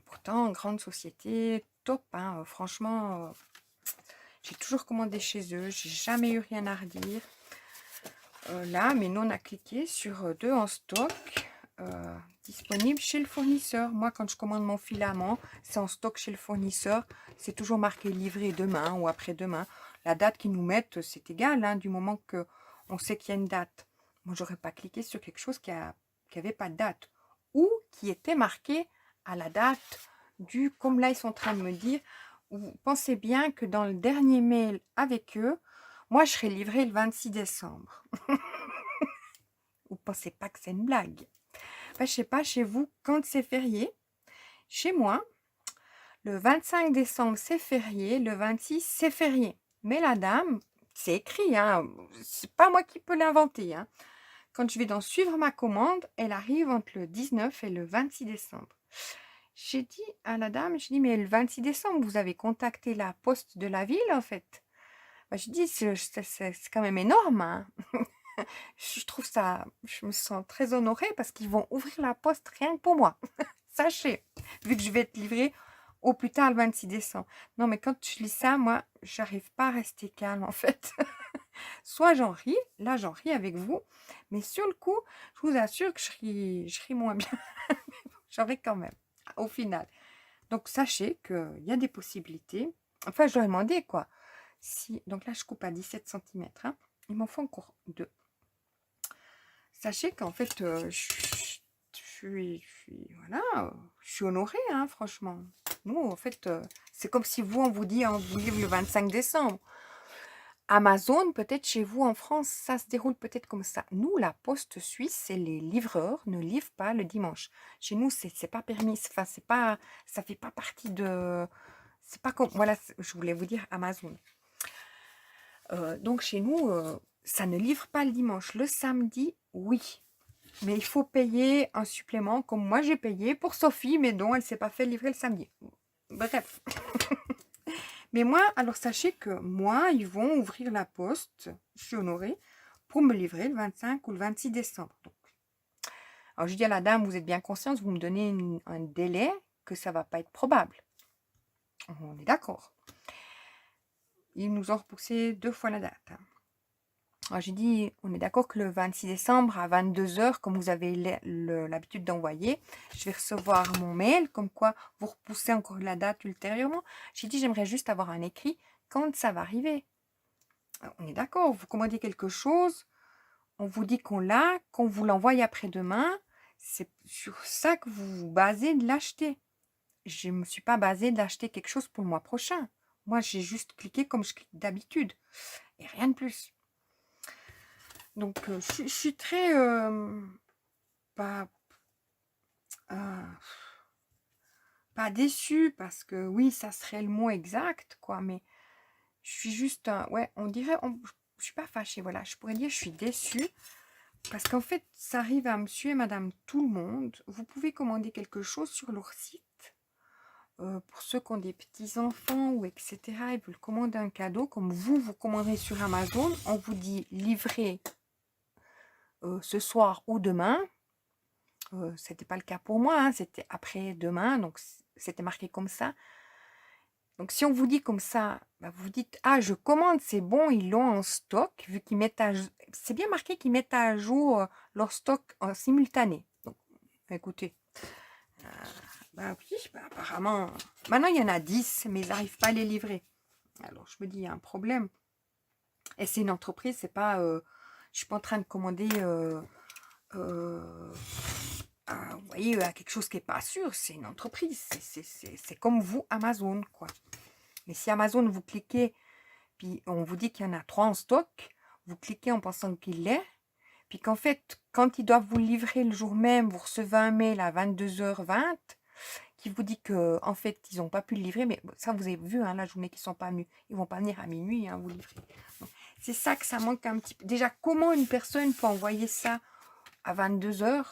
Pourtant, grande société, top, hein, franchement, J'ai toujours commandé chez eux. J'ai jamais eu rien à redire. Là, mais nous, on a cliqué sur 2 en stock. Disponible chez le fournisseur. Moi, quand je commande mon filament, c'est en stock chez le fournisseur. C'est toujours marqué livré demain ou après-demain. La date qu'ils nous mettent, c'est égal, hein, du moment que on sait qu'il y a une date. Moi, j'aurais pas cliqué sur quelque chose qui avait pas de date ou qui était marqué à la date du, comme là, ils sont en train de me dire, vous pensez bien que dans le dernier mail avec eux, moi, je serai livré le 26 décembre. Vous pensez pas que c'est une blague? Enfin, je sais pas, chez vous, quand c'est férié. Chez moi, le 25 décembre, c'est férié. Le 26, c'est férié. Mais la dame, c'est écrit, hein, c'est pas moi qui peux l'inventer. Hein. Quand je vais dans suivre ma commande, elle arrive entre le 19 et le 26 décembre. J'ai dit à la dame, je dis, mais le 26 décembre, vous avez contacté la poste de la ville, en fait. Bah, je dis, c'est quand même énorme. Hein. Je trouve ça, je me sens très honorée parce qu'ils vont ouvrir la poste rien que pour moi. Sachez, vu que je vais être livrée au plus tard le 26 décembre. Non, mais quand je lis ça, moi, j'arrive pas à rester calme, en fait. Soit j'en ris, là, j'en ris avec vous, mais sur le coup, je vous assure que je ris moins bien. J'en ris quand même, au final. Donc, sachez qu'il y a des possibilités. Enfin, je leur ai demandé, quoi. Si, donc là, je coupe à 17 cm. Hein. Il m'en faut encore 2. Sachez qu'en fait, voilà, je suis honorée, hein, franchement. Nous, en fait, c'est comme si vous, on vous dit, on vous livre le 25 décembre. Amazon, peut-être chez vous en France, ça se déroule peut-être comme ça. Nous, la poste suisse et les livreurs ne livrent pas le dimanche. Chez nous, c'est pas permis. Enfin, c'est pas, ça fait pas partie de. C'est pas comme. Voilà, je voulais vous dire Amazon. Donc chez nous, ça ne livre pas le dimanche. Le samedi, oui. Mais il faut payer un supplément, comme moi j'ai payé pour Sophie, mais dont elle ne s'est pas fait livrer le samedi. Bref. Mais moi, alors sachez que moi, ils vont ouvrir la poste, je suis honorée, pour me livrer le 25 ou le 26 décembre. Donc. Alors je dis à la dame, vous êtes bien consciente, vous me donnez un délai, que ça ne va pas être probable. On est d'accord. Ils nous ont repoussé 2 fois la date. Alors j'ai dit, on est d'accord que le 26 décembre à 22 h, comme vous avez l'habitude d'envoyer, je vais recevoir mon mail, comme quoi vous repoussez encore la date ultérieurement. J'ai dit, j'aimerais juste avoir un écrit quand ça va arriver. Alors, on est d'accord, vous commandez quelque chose, on vous dit qu'on l'a, qu'on vous l'envoie après-demain, c'est sur ça que vous vous basez de l'acheter. Je ne me suis pas basée d'acheter quelque chose pour le mois prochain. Moi, j'ai juste cliqué comme je clique d'habitude, et rien de plus. Donc, je suis très pas déçue parce que oui, ça serait le mot exact, quoi. Mais je suis juste, ouais, on dirait, je suis pas fâchée, voilà. Je pourrais dire, je suis déçue parce qu'en fait, ça arrive à monsieur et madame tout le monde. Vous pouvez commander quelque chose sur leur site. Pour ceux qui ont des petits-enfants ou etc., ils veulent commander un cadeau. Comme vous commanderez sur Amazon, on vous dit livrer ce soir ou demain. C'était pas le cas pour moi, hein, c'était après-demain, donc c'était marqué comme ça. Donc si on vous dit comme ça, bah, vous dites, ah, je commande, c'est bon, ils l'ont en stock, vu qu'ils mettent à jour, c'est bien marqué qu'ils mettent à jour leur stock en simultané. Donc, écoutez, bah oui, bah, apparemment, maintenant il y en a 10, mais ils n'arrivent pas à les livrer. Alors je me dis, il y a un problème. Et c'est une entreprise, c'est pas, je suis pas en train de commander... vous voyez, à quelque chose qui n'est pas sûr, c'est une entreprise, c'est comme vous, Amazon, quoi. Mais si Amazon, vous cliquez, puis on vous dit qu'il y en a 3 en stock, vous cliquez en pensant qu'il l'est, puis qu'en fait, quand ils doivent vous livrer le jour même, vous recevez un mail à 22h20, qui vous dit que en fait, ils n'ont pas pu le livrer, mais ça, vous avez vu, hein, la journée qu'ils ne sont pas venus, ils ne vont pas venir à minuit, hein, vous livrer. C'est ça que ça manque un petit peu. Déjà, comment une personne peut envoyer ça à 22 h?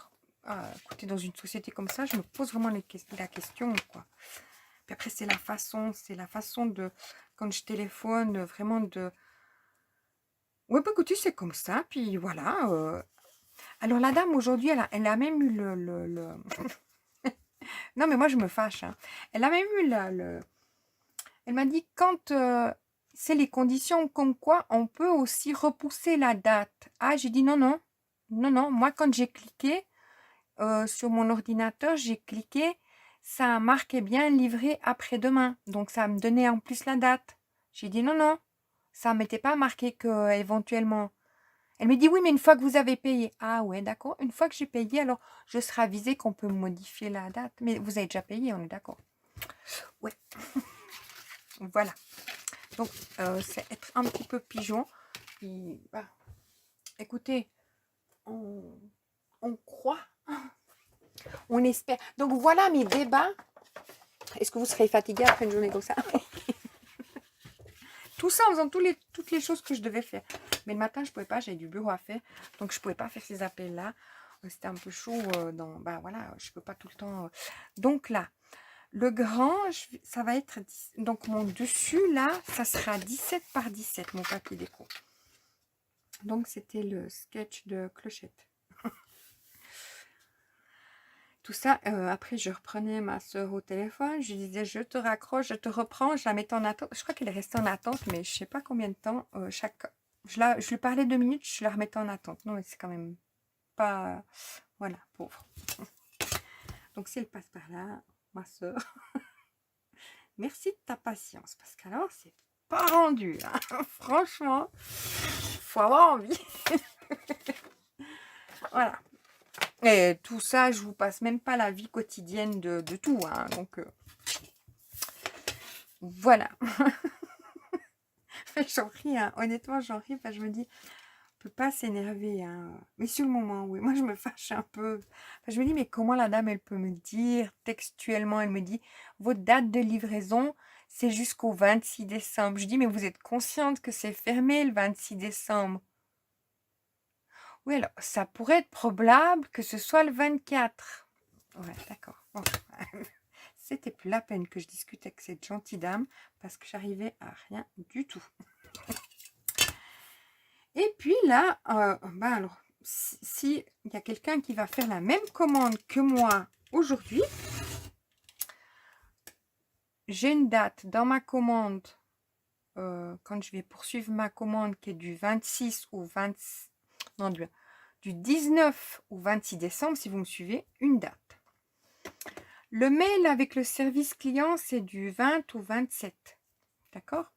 Écoutez, dans une société comme ça, je me pose vraiment la question, quoi. Puis après, c'est la façon de, quand je téléphone, vraiment de... Ouais, bah écoutez, c'est comme ça, puis voilà. Alors, la dame, aujourd'hui, elle a même eu le... Non, mais moi, je me fâche. Hein. Elle a même eu elle m'a dit, quand c'est les conditions comme quoi on peut aussi repousser la date. Ah, j'ai dit non, non, non, non. Moi, quand j'ai cliqué sur mon ordinateur, j'ai cliqué, ça marquait bien livré après-demain. Donc, ça me donnait en plus la date. J'ai dit non, non, ça ne m'était pas marqué que éventuellement. Elle me dit oui, mais une fois que vous avez payé. Ah ouais, d'accord. Une fois que j'ai payé, alors je serai avisée qu'on peut modifier la date. Mais vous avez déjà payé, on est d'accord. Ouais. Voilà. Donc, c'est être un petit peu pigeon. Et, bah, écoutez, on croit, on espère. Donc, voilà mes débats. Est-ce que vous serez fatigué après une journée comme ça? Tout ça en faisant toutes les choses que je devais faire. Mais le matin, je ne pouvais pas, j'avais du bureau à faire. Donc, je ne pouvais pas faire ces appels-là. C'était un peu chaud. Bah voilà, je ne peux pas tout le temps. Donc là, le grand, ça va être... Donc, mon dessus, là, ça sera 17 par 17, mon papier déco. Donc, c'était le sketch de Clochette. Tout ça, après, je reprenais ma soeur au téléphone. Je lui disais, je te raccroche, je te reprends. Je la mettais en attente. Je crois qu'elle est restée en attente, mais je ne sais pas combien de temps. Je lui parlais 2 minutes, je la remettais en attente. Non, mais c'est quand même pas... Voilà, pauvre. Donc, si elle passe par là, ma soeur, merci de ta patience. Parce qu'alors, c'est pas rendu. Hein. Franchement, faut avoir envie. Voilà. Et tout ça, je vous passe même pas la vie quotidienne de tout. Hein, donc, voilà. J'en ris, hein. Honnêtement, j'en ris. Je me dis, on peut pas s'énerver. Hein. Mais sur le moment, oui. Moi, je me fâche un peu. Je me dis, mais comment la dame, elle peut me dire textuellement, elle me dit, votre date de livraison, c'est jusqu'au 26 décembre. Je dis, mais vous êtes consciente que c'est fermé le 26 décembre? Oui, alors, ça pourrait être probable que ce soit le 24. Ouais, d'accord. Bon. C'était plus la peine que je discute avec cette gentille dame parce que j'arrivais à rien du tout. Et puis là, alors, si il y a quelqu'un qui va faire la même commande que moi aujourd'hui, j'ai une date dans ma commande, quand je vais poursuivre ma commande qui est du 26 au 20, non, du 19 au 26 décembre, si vous me suivez, une date. Le mail avec le service client, c'est du 20 au 27. D'accord?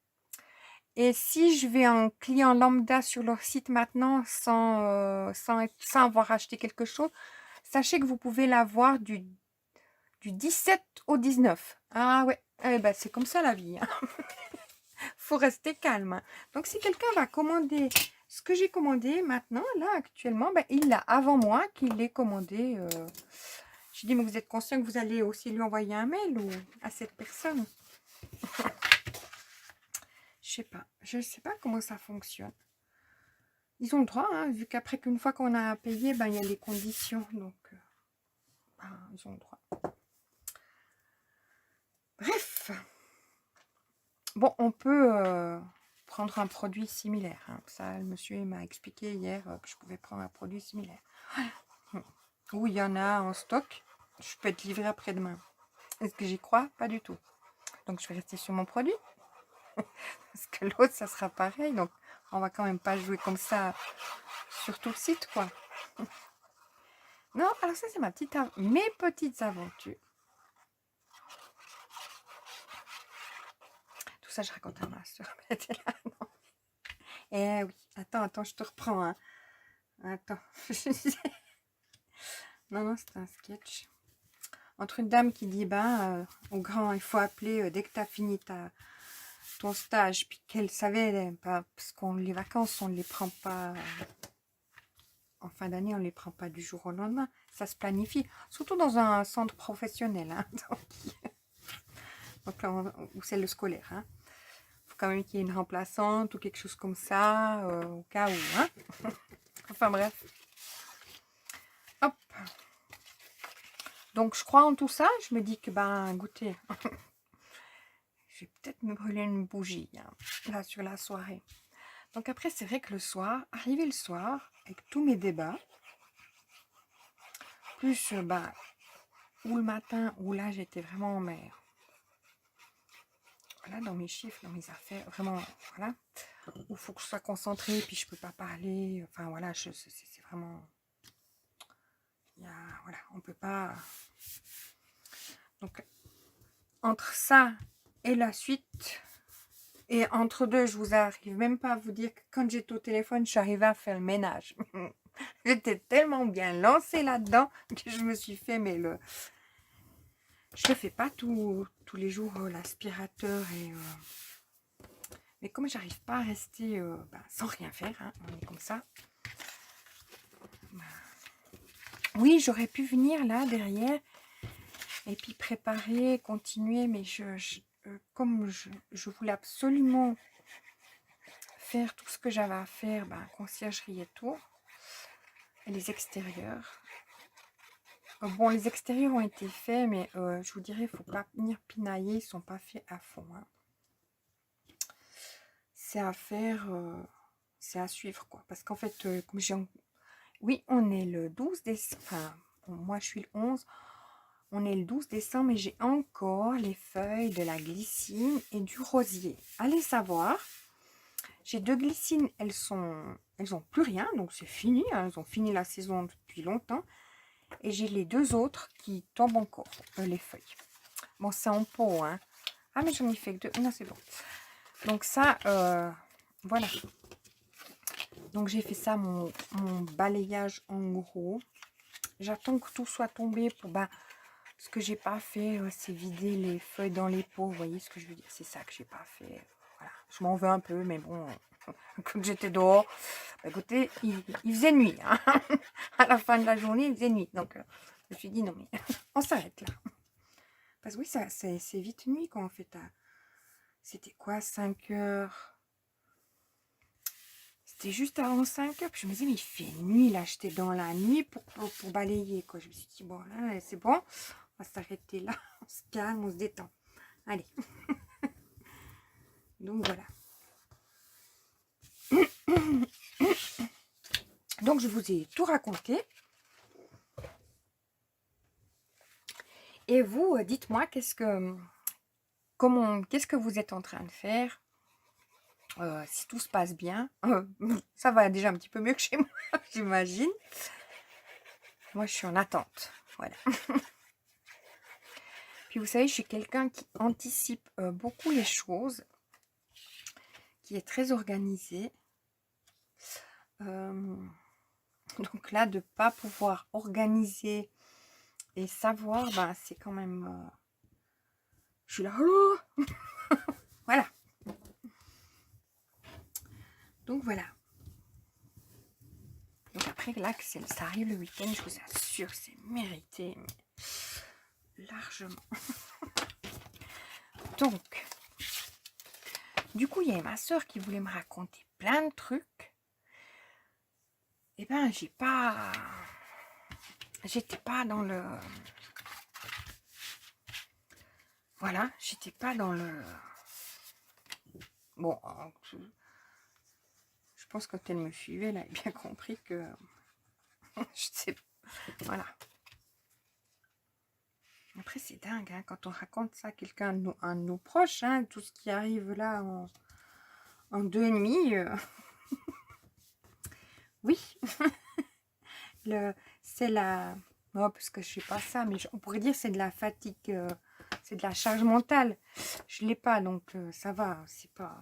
Et si je vais en client lambda sur leur site maintenant sans avoir acheté quelque chose, sachez que vous pouvez l'avoir du 17 au 19. Ah ouais, eh ben, c'est comme ça la vie. Hein. Faut rester calme. Hein. Donc si quelqu'un va commander ce que j'ai commandé maintenant, là actuellement, ben, il l'a avant moi qu'il l'ait commandé. Je dis, mais vous êtes conscient que vous allez aussi lui envoyer un mail ou à cette personne? Je sais pas comment ça fonctionne. Ils ont le droit, hein, vu qu'après qu'une fois qu'on a payé, ben, il y a les conditions. Donc, ils ont le droit. Bref. Bon, on peut prendre un produit similaire. Hein. Ça, le monsieur m'a expliqué hier que je pouvais prendre un produit similaire. Où il y en a en stock. Je peux être livré après-demain. Est-ce que j'y crois? Pas du tout. Donc, je vais rester sur mon produit. Parce que l'autre, ça sera pareil. Donc, on va quand même pas jouer comme ça sur tout le site, quoi. Non, alors ça, c'est mes petites aventures. Tout ça, je raconte à ma soeur. Eh oui, attends, je te reprends. Hein. Attends. non, c'est un sketch. Entre une dame qui dit, au grand, il faut appeler dès que tu as fini ton stage, puis qu'elle savait, parce qu'on les vacances, on ne les prend pas en fin d'année, on ne les prend pas du jour au lendemain. Ça se planifie, surtout dans un centre professionnel, hein, donc là, où c'est le scolaire. Hein. Faut quand même qu'il y ait une remplaçante ou quelque chose comme ça, au cas où. Hein. Enfin bref. Hop. Donc je crois en tout ça. Je me dis que goûtez. Je vais peut-être me brûler une bougie hein, là sur la soirée. Donc après c'est vrai que le soir, arrivé le soir, avec tous mes débats, plus ou le matin où là j'étais vraiment en mer. voilà, dans mes chiffres, dans mes affaires, vraiment, voilà, où il faut que je sois concentrée, puis je peux pas parler, enfin voilà, c'est vraiment, voilà, on peut pas, donc entre ça et la suite, et entre deux, je vous arrive même pas à vous dire que quand j'étais au téléphone, j'arrivais à faire le ménage. J'étais tellement bien lancée là-dedans que je me suis fait, mais je ne fais pas tous les jours l'aspirateur. Mais comme j'arrive pas à rester sans rien faire, hein, on est comme ça. Oui, j'aurais pu venir là derrière et puis préparer, continuer, mais comme je voulais absolument faire tout ce que j'avais à faire, conciergerie et tout, et les extérieurs. Bon, les extérieurs ont été faits, mais je vous dirais, il ne faut pas venir pinailler, ils ne sont pas faits à fond. Hein. C'est à faire, c'est à suivre, quoi. Parce qu'en fait, comme j'ai... Oui, on est le 12 décembre, enfin, moi je suis le 11, on est le 12 décembre, mais j'ai encore les feuilles de la glycine et du rosier. Allez savoir, j'ai 2 glycines, elles ont plus rien, donc c'est fini, hein, elles ont fini la saison depuis longtemps. Et j'ai les 2 autres qui tombent encore, les feuilles. Bon, c'est en pot, hein. Ah, mais j'en ai fait que 2. Non, c'est bon. Donc ça, voilà. Donc j'ai fait ça, mon balayage en gros. J'attends que tout soit tombé pour... ce que j'ai pas fait, c'est vider les feuilles dans les pots. Vous voyez ce que je veux dire? C'est ça que j'ai pas fait. Voilà. Je m'en veux un peu, mais bon... Comme j'étais dehors, écoutez, il faisait nuit. Hein. À la fin de la journée, il faisait nuit. Donc, je me suis dit, non, mais on s'arrête là. Parce que oui, c'est vite nuit quand on fait ça. C'était quoi, 5 heures? C'était juste avant 5 heures. Puis je me disais, mais il fait nuit là. J'étais dans la nuit pour balayer. Quoi. Je me suis dit, bon, là, c'est bon. On va s'arrêter là. On se calme, on se détend. Allez. Donc, voilà. Donc, je vous ai tout raconté. Et vous, dites-moi, qu'est-ce que vous êtes en train de faire? Si tout se passe bien. Ça va déjà un petit peu mieux que chez moi, j'imagine. Moi, je suis en attente. Voilà. Puis, vous savez, je suis quelqu'un qui anticipe beaucoup les choses, qui est très organisé. Donc là, de ne pas pouvoir organiser et savoir, c'est quand même... je suis là. Voilà. Donc voilà. Donc après, là, ça arrive le week-end, je vous assure, c'est mérité. Mais largement. Donc, du coup, il y a ma soeur qui voulait me raconter plein de trucs. Eh ben, j'étais pas dans le... Voilà, j'étais pas dans le... Bon, je pense que quand elle me suivait, elle a bien compris que... je sais... Voilà. Après, c'est dingue, hein, quand on raconte ça à quelqu'un de nos proches, hein, tout ce qui arrive là en 2,5. Oui. C'est la... Non, parce que je sais pas ça, mais on pourrait dire c'est de la fatigue, c'est de la charge mentale. Je l'ai pas, donc ça va, c'est pas...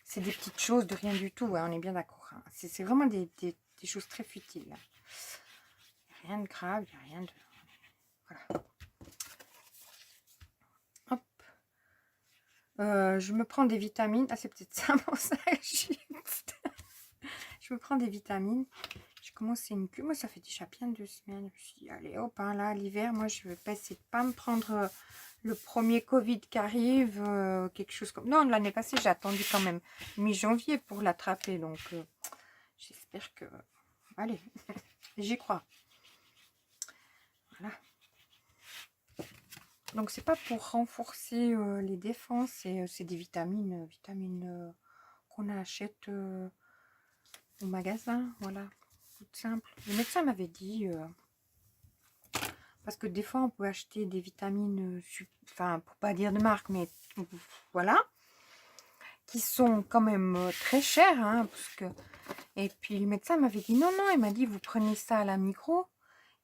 C'est des petites choses de rien du tout, hein, on est bien d'accord. Hein. C'est vraiment des choses très futiles. Hein. Rien de grave, il n'y a rien de... Voilà. Hop. Je me prends des vitamines. Ah, c'est peut-être ça pour ça que je me prends des vitamines. J'ai commencé une cure. Moi, ça fait déjà bien 2 semaines. Je me suis dit, allez, hop, hein, là, l'hiver, moi, je vais pas essayer de pas me prendre le premier Covid qui arrive. Quelque chose comme... Non, l'année passée, j'ai attendu quand même mi-janvier pour l'attraper. Donc, j'espère que... Allez, j'y crois. Voilà. Donc, c'est pas pour renforcer les défenses. C'est des vitamines, qu'on achète au magasin. Voilà. Simple. Le médecin m'avait dit, Parce que des fois, on peut acheter des vitamines, enfin, pour pas dire de marque, mais voilà, qui sont quand même très chères, hein, parce que... Et puis le médecin m'avait dit non, non, il m'a dit vous prenez ça à la micro.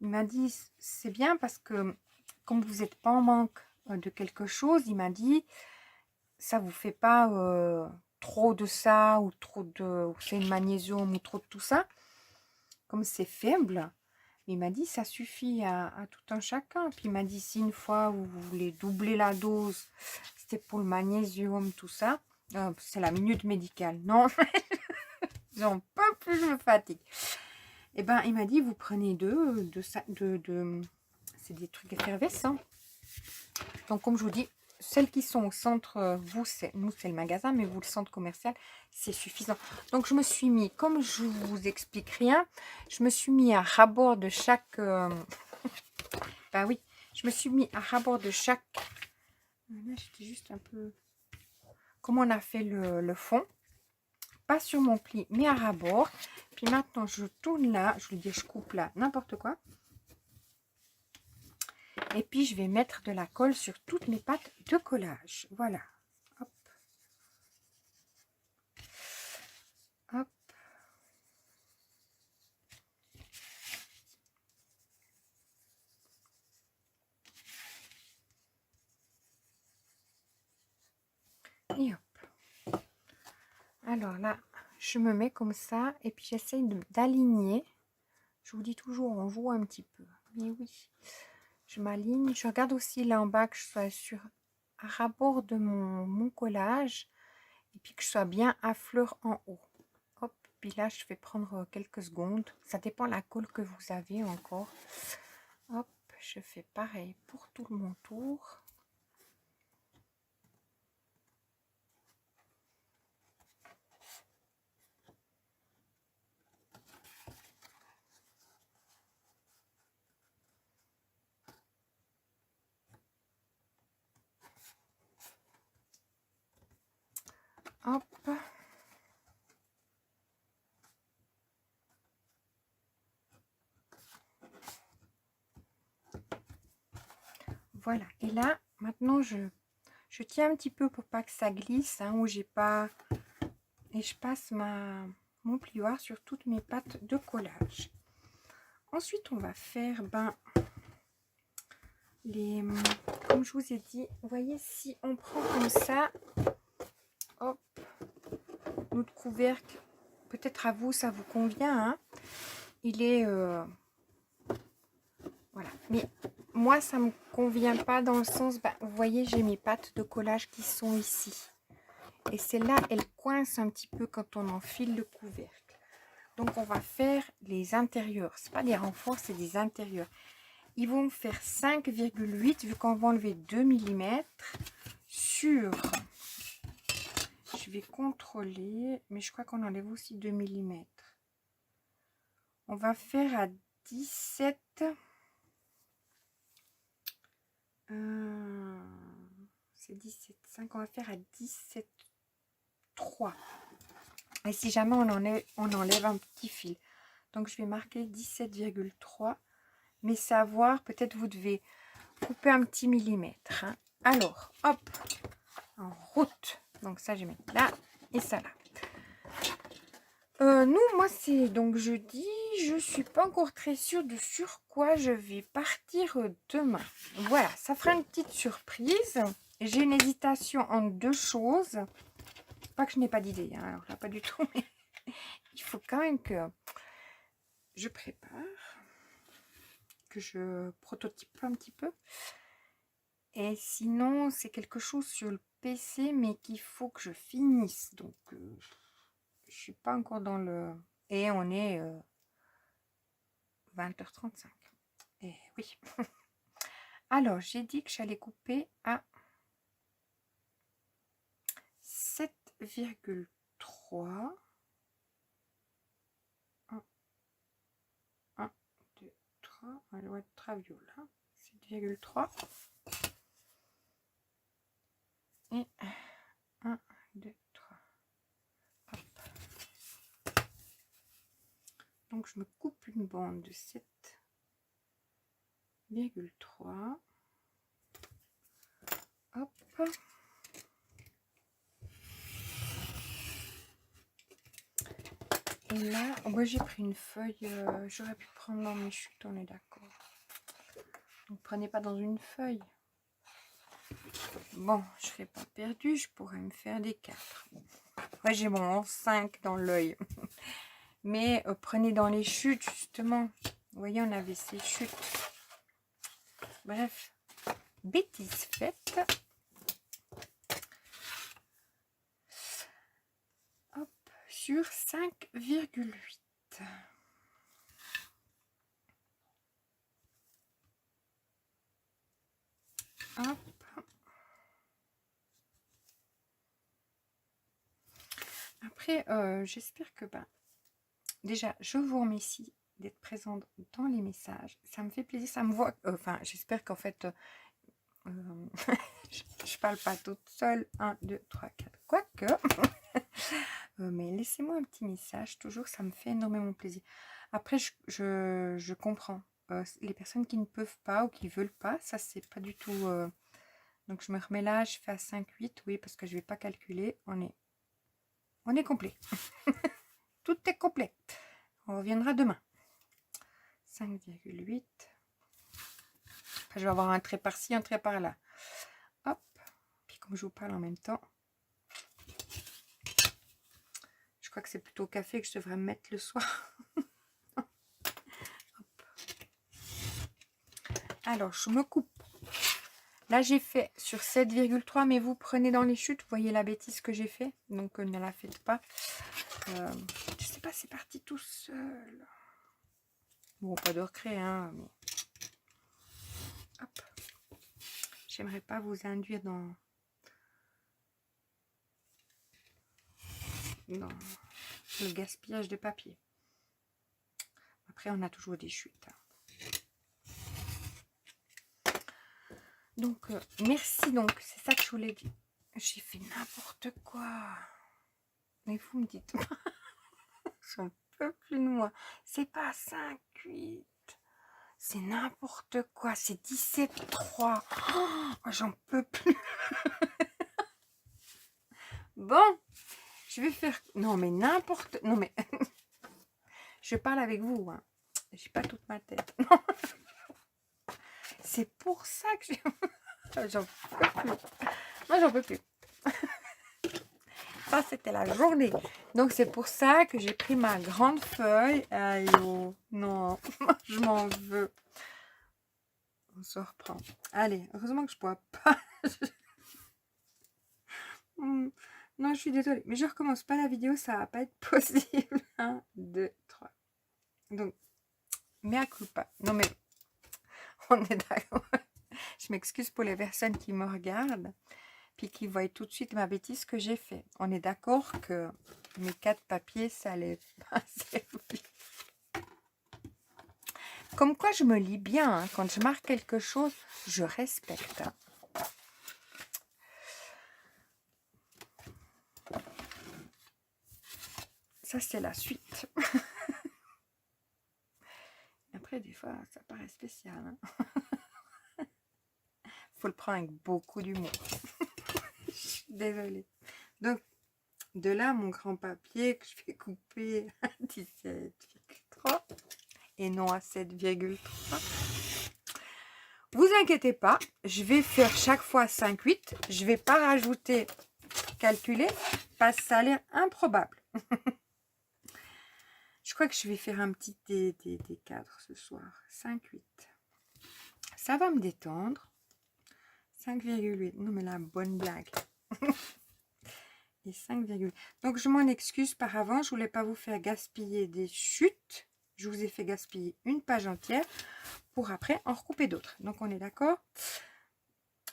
Il m'a dit c'est bien parce que comme vous n'êtes pas en manque de quelque chose, il m'a dit ça vous fait pas trop de ça ou trop de c'est le magnésium ou trop de tout ça. Comme c'est faible, il m'a dit ça suffit à tout un chacun. Puis il m'a dit si une fois vous voulez doubler la dose, c'était pour le magnésium, tout ça. C'est la minute médicale. Non, j'en peux plus, je me fatigue. Et ben il m'a dit vous prenez c'est des trucs effervescents. Donc comme je vous dis, celles qui sont au centre, nous c'est le magasin, mais vous le centre commercial, c'est suffisant. Donc je me suis mis, comme je vous explique rien, je me suis mis à rabord de chaque... ben oui, je me suis mis à rabord de chaque... Là j'étais juste un peu... Comme on a fait le fond, pas sur mon pli, mais à rabord. Puis maintenant je tourne là, je lui dis je coupe là, n'importe quoi. Et puis, je vais mettre de la colle sur toutes mes pattes de collage. Voilà. Hop. Hop. Et hop. Alors là, je me mets comme ça. Et puis, j'essaye d'aligner. Je vous dis toujours, on joue un petit peu. Mais oui. Je m'aligne. Je regarde aussi là en bas que je sois à rabord de mon collage. Et puis, que je sois bien à fleur en haut. Hop. Puis là, je vais prendre quelques secondes. Ça dépend de la colle que vous avez encore. Hop, je fais pareil pour tout mon tour. Hop. Voilà. Et là, maintenant, je tiens un petit peu pour pas que ça glisse, hein, où j'ai pas... Et je passe mon plioir sur toutes mes pattes de collage. Ensuite, on va faire, comme je vous ai dit, vous voyez, si on prend comme ça, hop, notre couvercle, peut-être à vous, ça vous convient, hein, il est... voilà. Mais moi, ça me convient pas dans le sens, vous voyez, j'ai mes pattes de collage qui sont ici. Et celle-là, elle coince un petit peu quand on enfile le couvercle. Donc, on va faire les intérieurs. Ce pas des renforts, c'est des intérieurs. Ils vont faire 5,8 vu qu'on va enlever 2 mm sur... Je vais contrôler, mais je crois qu'on enlève aussi 2 mm. On va faire à 17... c'est 17,5. On va faire à 17,3. Et si jamais on enlève un petit fil. Donc, je vais marquer 17,3. Mais savoir, peut-être vous devez couper un petit millimètre. Hein. Alors, hop, en route. Donc, ça, je vais mettre là et ça là. Moi, c'est donc jeudi. Je suis pas encore très sûre de sur quoi je vais partir demain. Voilà, ça fera une petite surprise. J'ai une hésitation entre deux choses. Pas que je n'ai pas d'idée, hein, alors là, pas du tout. Mais il faut quand même que je prépare, que je prototype un petit peu. Et sinon, c'est quelque chose sur le PC, mais qu'il faut que je finisse. Donc, je suis pas encore dans le... Et on est 20h35. Et oui. Alors, j'ai dit que j'allais couper à 7,3. 1, 2, 3. Elle doit être traviole. 7,3. Et 1, 2, 3. Hop. Donc, je me coupe une bande de 7. 5,3. Hop. Et là, moi j'ai pris une feuille, j'aurais pu prendre dans mes chutes, on est d'accord. Donc prenez pas dans une feuille. Bon, je serais pas perdue, je pourrais me faire des 4. Ouais, j'ai mon 5 dans l'œil. Mais prenez dans les chutes, justement. Vous voyez, on avait ces chutes. Bref, bêtise faite. Hop, sur 5,8. Hop. Après, j'espère que, déjà, je vous remercie d'être présente dans les messages. Ça me fait plaisir, ça me voit. Enfin, j'espère qu'en fait, je parle pas toute seule. 1, 2, 3, 4. Quoique. Mais laissez-moi un petit message, toujours, ça me fait énormément plaisir. Après, je comprends. Les personnes qui ne peuvent pas ou qui ne veulent pas, ça, c'est pas du tout... Donc, je me remets là, je fais à 5,8. Oui, parce que je ne vais pas calculer. On est complet. Tout est complet. On reviendra demain. 5,8. Enfin, je vais avoir un trait par-ci, un trait par-là. Hop. Puis comme je vous parle en même temps, je crois que c'est plutôt au café que je devrais me mettre le soir. Hop. Alors, je me coupe. Là, j'ai fait sur 7,3, mais vous prenez dans les chutes. Vous voyez la bêtise que j'ai fait. Donc, ne la faites pas. Je sais pas, c'est parti tout seul. Bon, pas de recré, hein. Mais... Hop. J'aimerais pas vous induire dans le gaspillage de papier. Après, on a toujours des chutes. Donc, merci. Donc, c'est ça que je voulais dire. J'ai fait n'importe quoi. Mais vous me dites, j'en peux plus de moi. C'est pas 5,8. C'est n'importe quoi. C'est 17,3. Oh, j'en peux plus. Bon, je vais faire... Non, mais n'importe... Non, mais... Je parle avec vous. Hein. J'ai pas toute ma tête. Non. C'est pour ça que j'en peux plus. Moi, j'en peux plus. Ça, c'était la journée. Donc, c'est pour ça que j'ai pris ma grande feuille. Aïe, oh, non, je m'en veux. On se reprend. Allez, heureusement que je ne bois pas. Non, je suis désolée. Mais je recommence pas la vidéo, ça va pas être possible. 1, 2, 3. Donc, mea culpa. Non, mais on est d'accord. Je m'excuse pour les personnes qui me regardent. Puis qui voient tout de suite ma bêtise que j'ai fait. On est d'accord que mes 4 papiers, ça allait pas servir. Comme quoi je me lis bien. Hein. Quand je marque quelque chose, je respecte. Hein. Ça, c'est la suite. Après, des fois, ça paraît spécial. Hein. Faut le prendre avec beaucoup d'humour. Je suis désolée. Donc, de là, mon grand papier que je vais couper à 17,3 et non à 7,3. Vous inquiétez pas, je vais faire chaque fois 5,8. Je vais pas rajouter, calculer, parce que ça a l'air improbable. Je crois que je vais faire un petit D4 ce soir. 5,8. Ça va me détendre. 5,8. Non, mais la bonne blague. Et 5,8. Donc, je m'en excuse par avant. Je voulais pas vous faire gaspiller des chutes. Je vous ai fait gaspiller une page entière pour après en recouper d'autres. Donc, on est d'accord?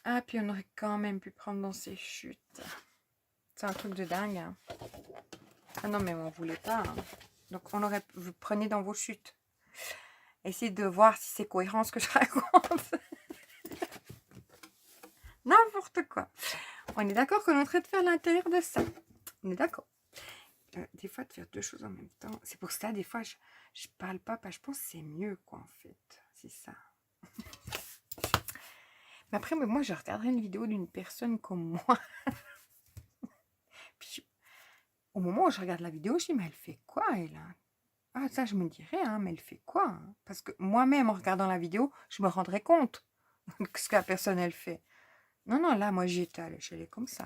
Ah, puis on aurait quand même pu prendre dans ces chutes. C'est un truc de dingue. Hein. Ah non, mais on voulait pas. Hein. Donc, on aurait... Vous prenez dans vos chutes. Essayez de voir si c'est cohérent ce que je raconte. N'importe quoi. On est d'accord qu'on est en train de faire l'intérieur de ça. On est d'accord. Des fois, de faire deux choses en même temps. C'est pour ça, des fois, je parle pas. Je pense que c'est mieux, quoi, en fait. C'est ça. Mais après, moi, je regarderai une vidéo d'une personne comme moi. Puis, au moment où je regarde la vidéo, je dis, mais elle fait quoi, elle? Ah, ça, je me dirais, hein, mais elle fait quoi, hein? Parce que moi-même, en regardant la vidéo, je me rendrais compte de ce que la personne, elle fait. Non, non, là, moi, j'étais à l'échelle comme ça.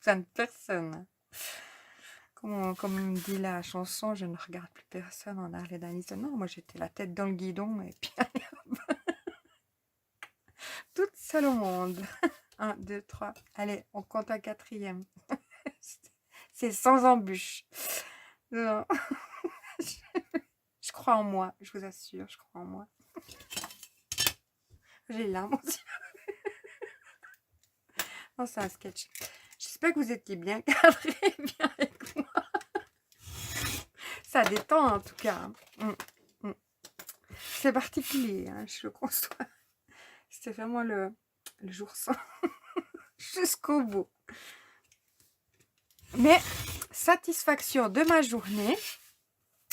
Ça ne personne. Comme dit la chanson, je ne regarde plus personne en Harley Davidson. Non, moi, j'étais la tête dans le guidon et puis toute seule au monde. 1, 2, 3. Allez, on compte un quatrième. C'est sans embûche. Non. Je crois en moi, je vous assure, je crois en moi. J'ai les larmes aux yeux. Non, c'est un sketch. J'espère que vous étiez bien cadrés, bien avec moi. Ça détend en tout cas. C'est particulier, hein, je le conçois. C'était vraiment le jour sans. Jusqu'au bout. Mais satisfaction de ma journée.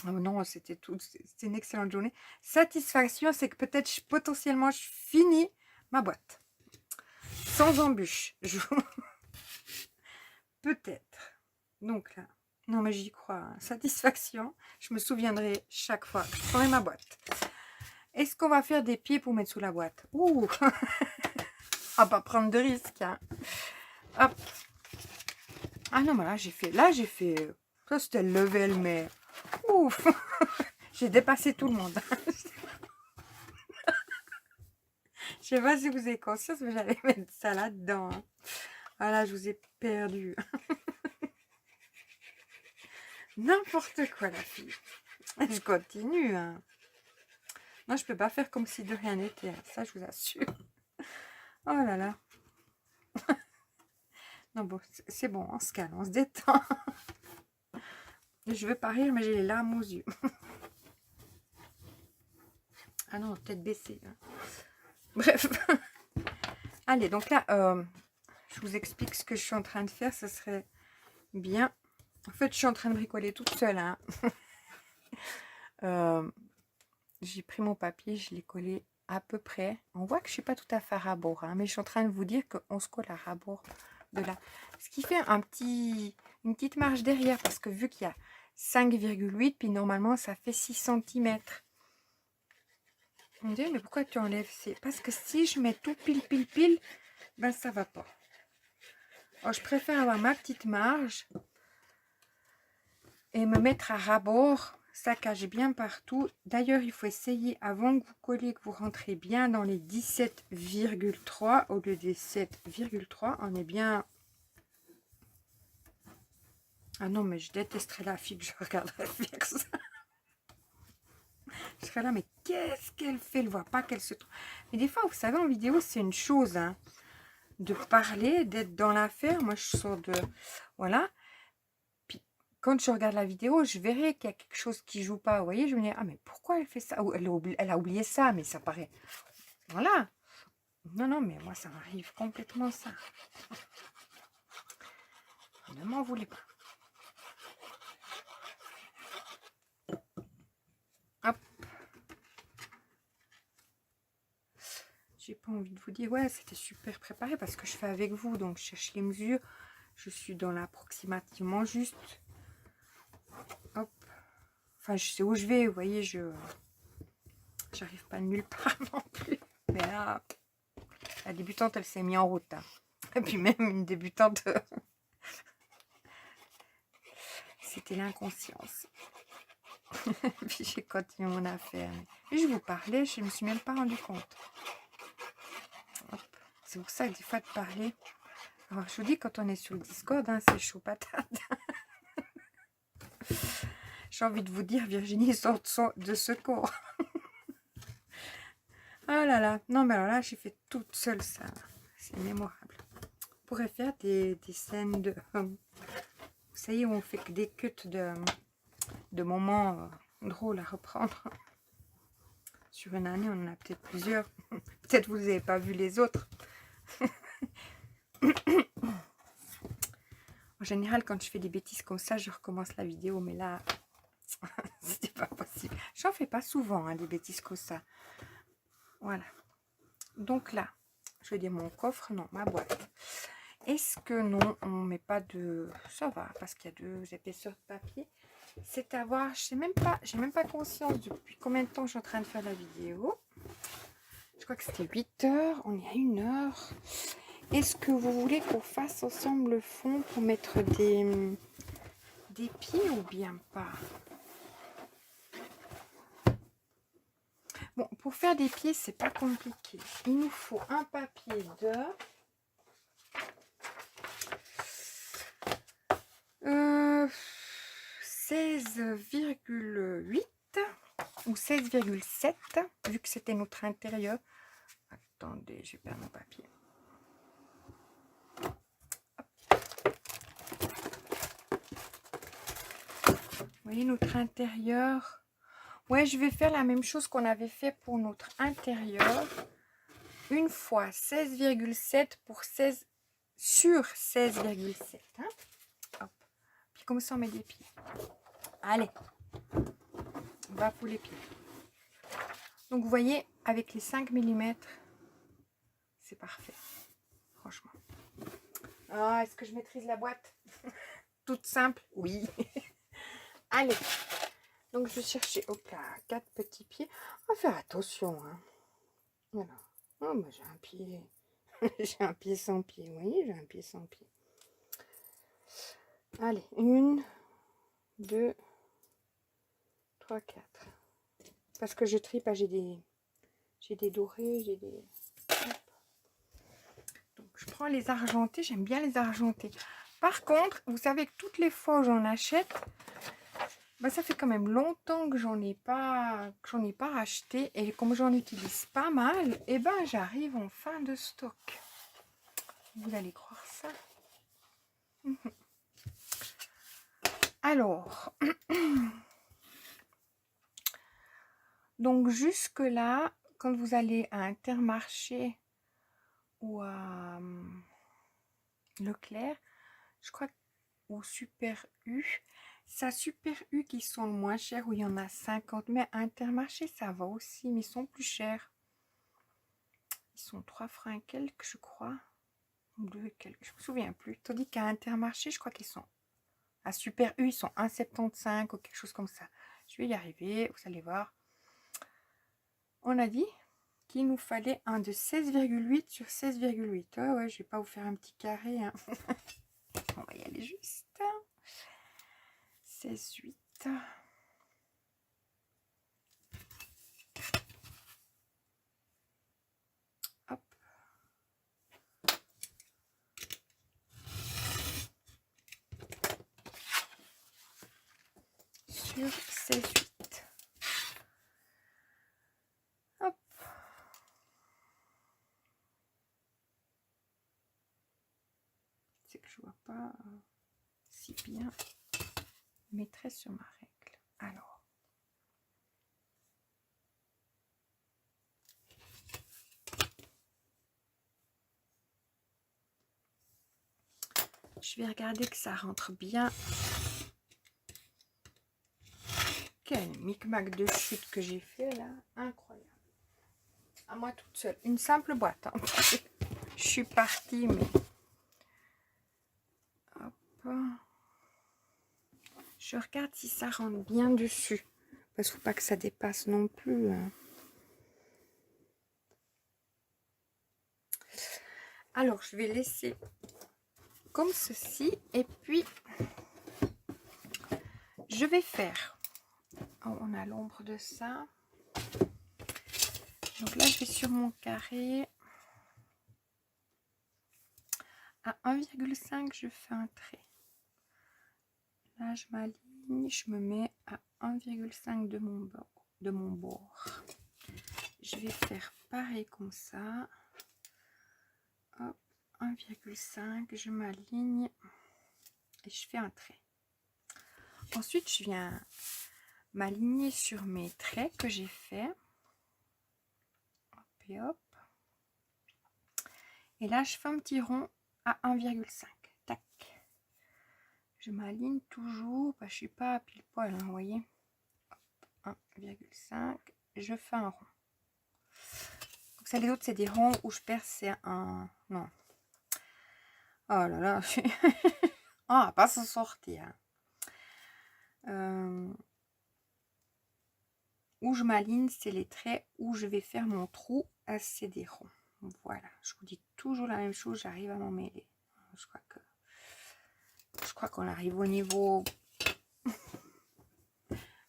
Oh non, c'était une excellente journée. Satisfaction, c'est que peut-être potentiellement je finis ma boîte. Sans embûche. Peut-être. Donc là, non mais j'y crois. Hein. Satisfaction, je me souviendrai chaque fois que je prendrai ma boîte. Est-ce qu'on va faire des pieds pour mettre sous la boîte? Ouh. On va pas prendre de risques. Hein. Hop. Ah non, mais là j'ai fait. Ça c'était le level, mais ouf. J'ai dépassé tout le monde. Je sais pas si vous avez conscience, mais j'allais mettre ça là-dedans. Hein. Voilà, je vous ai perdu. N'importe quoi, la fille. Je continue. Hein. Non, je peux pas faire comme si de rien n'était. Ça, je vous assure. Oh là là. Non, bon, c'est bon, on se calme, on se détend. Je veux pas rire, mais j'ai les larmes aux yeux. Ah non, tête baissée. Hein. Bref. Allez, donc là, je vous explique ce que je suis en train de faire. Ce serait bien. En fait, je suis en train de bricoler toute seule. Hein. J'ai pris mon papier, je l'ai collé à peu près. On voit que je suis pas tout à fait à rabord, hein, mais je suis en train de vous dire qu'on se colle à rabord de là. Ce qui fait une petite marge derrière, parce que vu qu'il y a 5,8, puis normalement ça fait 6 cm. On me dit, mais pourquoi tu enlèves? C'est parce que si je mets tout pile, ben ça va pas. Alors, je préfère avoir ma petite marge et me mettre à rabord. Ça cache bien partout. D'ailleurs, il faut essayer avant que vous colliez, que vous rentrez bien dans les 17,3 au lieu des 7,3. On est bien... Ah non, mais je détesterais la fille que je regarderais faire ça. Je serais là, mais qu'est-ce qu'elle fait? Elle ne voit pas qu'elle se trompe. Mais des fois, vous savez, en vidéo, c'est une chose, hein, de parler, d'être dans l'affaire. Moi, je sors de... Voilà. Puis, quand je regarde la vidéo, je verrai qu'il y a quelque chose qui joue pas. Vous voyez, je me dis, ah, mais pourquoi elle fait ça? Ou elle a oublié ça, mais ça paraît... Voilà. Non, non, mais moi, ça m'arrive complètement ça. Ne m'en voulez pas. Hop. J'ai pas envie de vous dire, ouais, c'était super préparé parce que je fais avec vous. Donc, je cherche les mesures. Je suis dans l'approximativement juste. Hop. Enfin, je sais où je vais, vous voyez, j'arrive pas nulle part non plus. Mais là, la débutante, elle s'est mise en route. Hein. Et puis même une débutante, c'était l'inconscience. Puis j'ai continué mon affaire. Et je vous parlais, je ne me suis même pas rendu compte. C'est pour ça que des fois de parler. Alors je vous dis, quand on est sur le Discord, hein, c'est chaud patate. J'ai envie de vous dire, Virginie sort de secours. Ah là là. Non, mais alors là, j'ai fait toute seule ça. C'est mémorable. On pourrait faire des scènes de... vous savez, où on fait que des cuts de moments drôles à reprendre. Sur une année, on en a peut-être plusieurs. Peut-être vous n'avez pas vu les autres. En général, quand je fais des bêtises comme ça, je recommence la vidéo. Mais là, c'était pas possible. J'en fais pas souvent, hein, des bêtises comme ça. Voilà. Donc là, je veux dire mon coffre, non, ma boîte. Est-ce que non, on met pas de... Ça va, parce qu'il y a 2 épaisseurs de papier. C'est à voir, je sais même pas, j'ai même pas conscience depuis combien de temps je suis en train de faire la vidéo. Je crois que c'était 8 heures, on est à 1 heure. Est-ce que vous voulez qu'on fasse ensemble le fond pour mettre des pieds ou bien pas? Bon, pour faire des pieds, c'est pas compliqué. Il nous faut un papier de 16,8 ou 16,7, vu que c'était notre intérieur. Attendez, je perds mon papier. Vous voyez notre intérieur. Ouais, je vais faire la même chose qu'on avait fait pour notre intérieur. Une fois 16,7 pour 16 sur 16,7. Hein? Hop. Puis comme ça, on met des pieds. Allez, on va pour les pieds. Donc, vous voyez, avec les 5 mm, c'est parfait. Franchement. Ah, est-ce que je maîtrise la boîte? Toute simple? Oui. Allez. Donc, je vais chercher, hop là, 4 petits pieds. On va faire attention. Hein. Voilà. Oh, moi, j'ai un pied. J'ai un pied sans pied. Vous voyez, j'ai un pied sans pied. Allez, 1, 2, 3, 4. Parce que je trie pas, j'ai des dorés, j'ai des... Donc, je prends les argentés. J'aime bien les argentés. Par contre, vous savez que toutes les fois où j'en achète, bah, ça fait quand même longtemps que j'en ai pas racheté. Et comme j'en utilise pas mal, et ben j'arrive en fin de stock. Vous allez croire ça? Alors, donc jusque là, quand vous allez à Intermarché ou à Leclerc, je crois, ou Super U, c'est à Super U qui sont le moins chers, où il y en a 50, mais à Intermarché ça va aussi, mais ils sont plus chers. Ils sont 3 francs quelques, je crois, ou 2 quelques, je me souviens plus. Tandis qu'à Intermarché, je crois qu'ils sont à Super U, ils sont 1,75 ou quelque chose comme ça. Je vais y arriver, vous allez voir. On a dit qu'il nous fallait un de 16,8 sur 16,8. Ah ouais, je vais pas vous faire un petit carré. Hein. On va y aller juste. 16,8. Hop. Sur 16,8. Hop. C'est que je vois pas si bien. Je mettrai sur ma règle. Alors. Je vais regarder que ça rentre bien. Quel micmac de chute que j'ai fait là. Incroyable. À moi toute seule. Une simple boîte. Hein. Je suis partie, mais... Hop. Je regarde si ça rentre bien dessus. Parce qu'il ne faut pas que ça dépasse non plus. Hein. Alors, je vais laisser comme ceci. Et puis, je vais faire... Oh, on a l'ombre de ça. Donc là, je vais sur mon carré. À 1,5, je fais un trait. Là, je m'aligne. Je me mets à 1,5 de mon bord. Je vais faire pareil comme ça. Hop, 1,5. Je m'aligne. Et je fais un trait. Ensuite, je viens m'aligner sur mes traits que j'ai fait. Hop et hop. Et là, je fais un petit rond à 1,5. Tac. Je m'aligne toujours. Bah, je ne suis pas à pile poil, hein, vous voyez. 1,5. Je fais un rond. Ça, les autres, c'est des ronds où je perce, c'est un... Non. Oh là là. On va pas s'en sortir. Où je m'aligne, c'est les traits où je vais faire mon trou à c'est des ronds. Voilà. Je vous dis toujours la même chose, j'arrive à m'en mêler. Je crois qu'on arrive au niveau...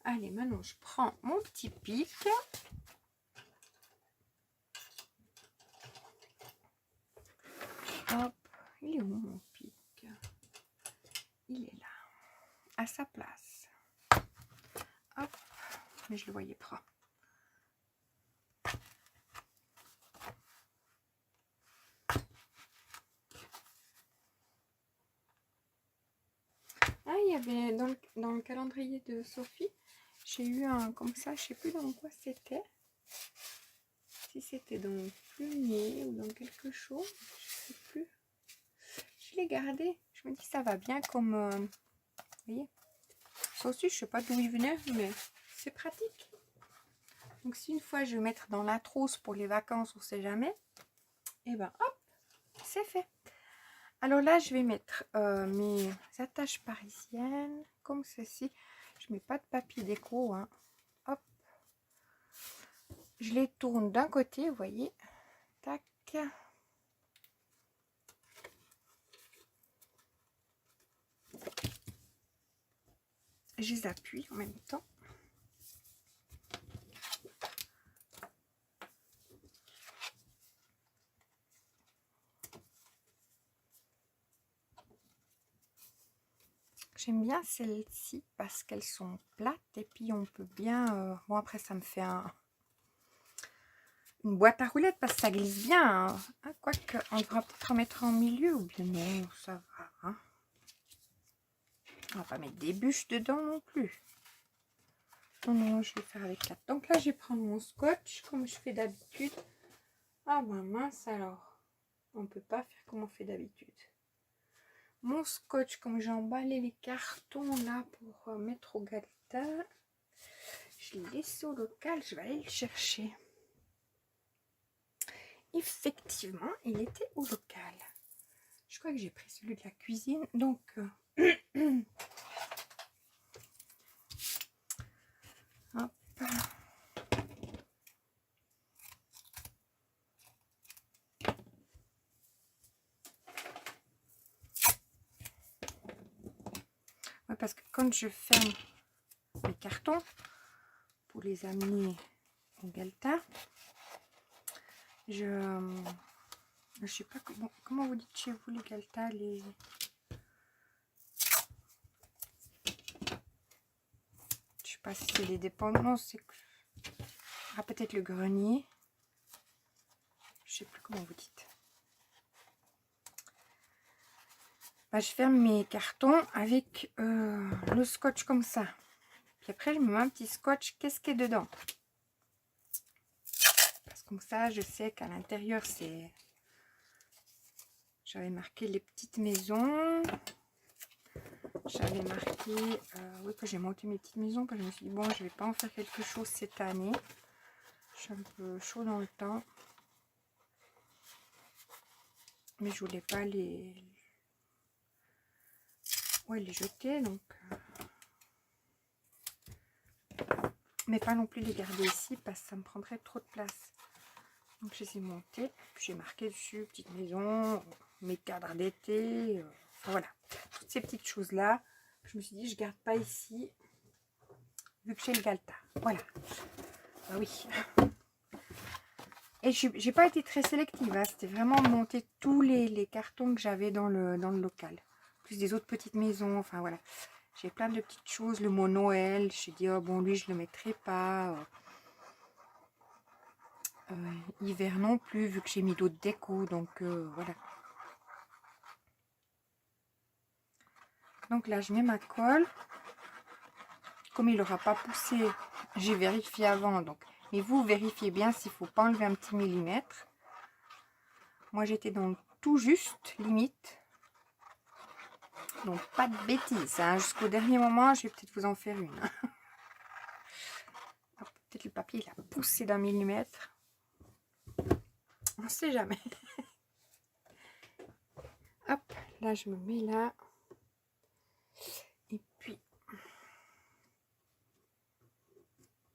Allez, maintenant, je prends mon petit pic. Hop, il est où mon pic? Il est là, à sa place. Hop, mais je le voyais pas. Ah, il y avait dans le calendrier de Sophie, j'ai eu un comme ça, je sais plus dans quoi c'était. Si c'était dans le plumier ou dans quelque chose, je sais plus. Je l'ai gardé. Je me dis ça va bien comme... vous voyez, ça aussi, je sais pas d'où il venait, mais c'est pratique. Donc si une fois je vais mettre dans la trousse pour les vacances, on sait jamais, et ben hop, c'est fait. Alors là, je vais mettre mes attaches parisiennes, comme ceci. Je mets pas de papier déco, hein. Hop. Je les tourne d'un côté, vous voyez. Tac. Je les appuie en même temps. J'aime bien celles-ci parce qu'elles sont plates et puis on peut bien... Bon, après, ça me fait une boîte à roulettes parce que ça glisse bien. Hein. Quoique, on devra peut-être en mettre en milieu ou bien non, ça va. Hein. On va pas mettre des bûches dedans non plus. Non, non, je vais faire avec la... Donc là, je vais prendre mon scotch comme je fais d'habitude. Ah ben mince alors. On peut pas faire comme on fait d'habitude. Mon scotch, comme j'ai emballé les cartons là pour mettre au Galta, je l'ai laissé au local, je vais aller le chercher. Effectivement, il était au local. Je crois que j'ai pris celui de la cuisine, donc... Hop. Ouais, parce que quand je ferme mes cartons pour les amener au Galta, je sais pas comment vous dites chez vous les Galta, les... Je sais pas si c'est les dépendances, c'est peut-être le grenier. Je sais plus comment vous dites. Bah, je ferme mes cartons avec le scotch comme ça. Puis après, je me mets un petit scotch. Qu'est-ce qu'il y a dedans? Parce que comme ça, je sais qu'à l'intérieur, c'est... J'avais marqué les petites maisons. J'avais marqué... oui, que j'ai monté mes petites maisons. Parce que je me suis dit, bon, je vais pas en faire quelque chose cette année. Je suis un peu chaud dans le temps. Mais je voulais pas les jeter, donc... Mais pas non plus les garder ici, parce que ça me prendrait trop de place. Donc je les ai montés, puis j'ai marqué dessus, petite maison, mes cadres d'été, enfin voilà. Toutes ces petites choses-là, je me suis dit, je garde pas ici, vu que j'ai le Galta. Voilà. Bah oui. Et j'ai pas été très sélective, hein. C'était vraiment monter tous les cartons que j'avais dans le local. Plus des autres petites maisons, enfin voilà. J'ai plein de petites choses, le mot Noël, j'ai dit, oh bon, lui, je le mettrai pas. Hiver non plus, vu que j'ai mis d'autres décos, donc voilà. Donc là, je mets ma colle. Comme il n'aura pas poussé, j'ai vérifié avant, donc. Mais vous, vérifiez bien s'il ne faut pas enlever un petit millimètre. Moi, j'étais donc tout juste, limite. Donc, pas de bêtises, hein. Jusqu'au dernier moment, je vais peut-être vous en faire une. Peut-être le papier, il a poussé d'un millimètre. On ne sait jamais. Hop, là je me mets là. Et puis,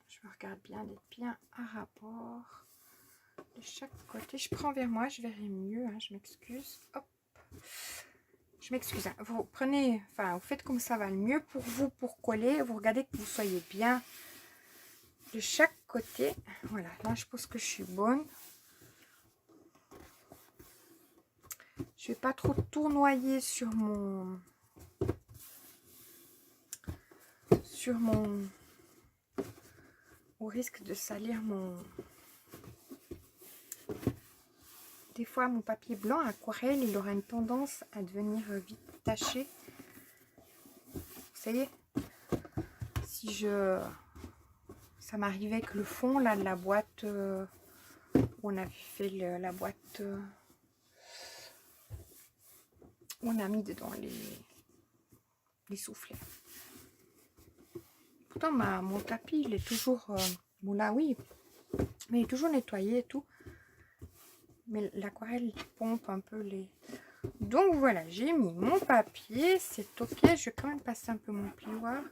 je me regarde bien, d'être bien à rapport de chaque côté. Je prends vers moi, je verrai mieux, hein, je m'excuse. Hop, je m'excuse. Hein. Vous prenez, enfin, vous faites comme ça va le mieux pour vous, pour coller. Vous regardez que vous soyez bien de chaque côté. Voilà, là je pense que je suis bonne. Je vais pas trop tournoyer sur mon au risque de salir mon. Des fois mon papier blanc aquarelle, il aura une tendance à devenir vite taché. Vous savez, si ça m'arrivait que le fond là de la boîte où on avait fait la boîte on a mis dedans les soufflets. Pourtant mon tapis il est toujours bon là oui, mais il est toujours nettoyé et tout, mais l'aquarelle pompe un peu les. Donc voilà, j'ai mis mon papier, c'est ok. Je vais quand même passer un peu mon plioir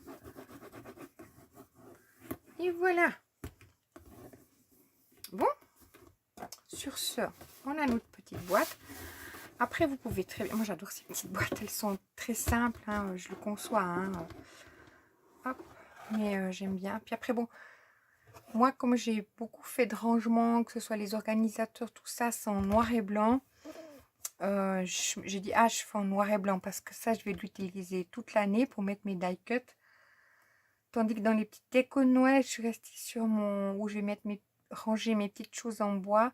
et voilà. Bon, sur ce on a notre petite boîte. Après, vous pouvez très bien... Moi, j'adore ces petites boîtes. Elles sont très simples. Hein, je le conçois. Hein. Hop. Mais j'aime bien. Puis après, bon... Moi, comme j'ai beaucoup fait de rangements, que ce soit les organisateurs, tout ça, c'est en noir et blanc. J'ai dit, je fais en noir et blanc. Parce que ça, je vais l'utiliser toute l'année pour mettre mes die cuts. Tandis que dans les petites décos de Noël, je suis restée sur mon... Où je vais mettre ranger mes petites choses en bois.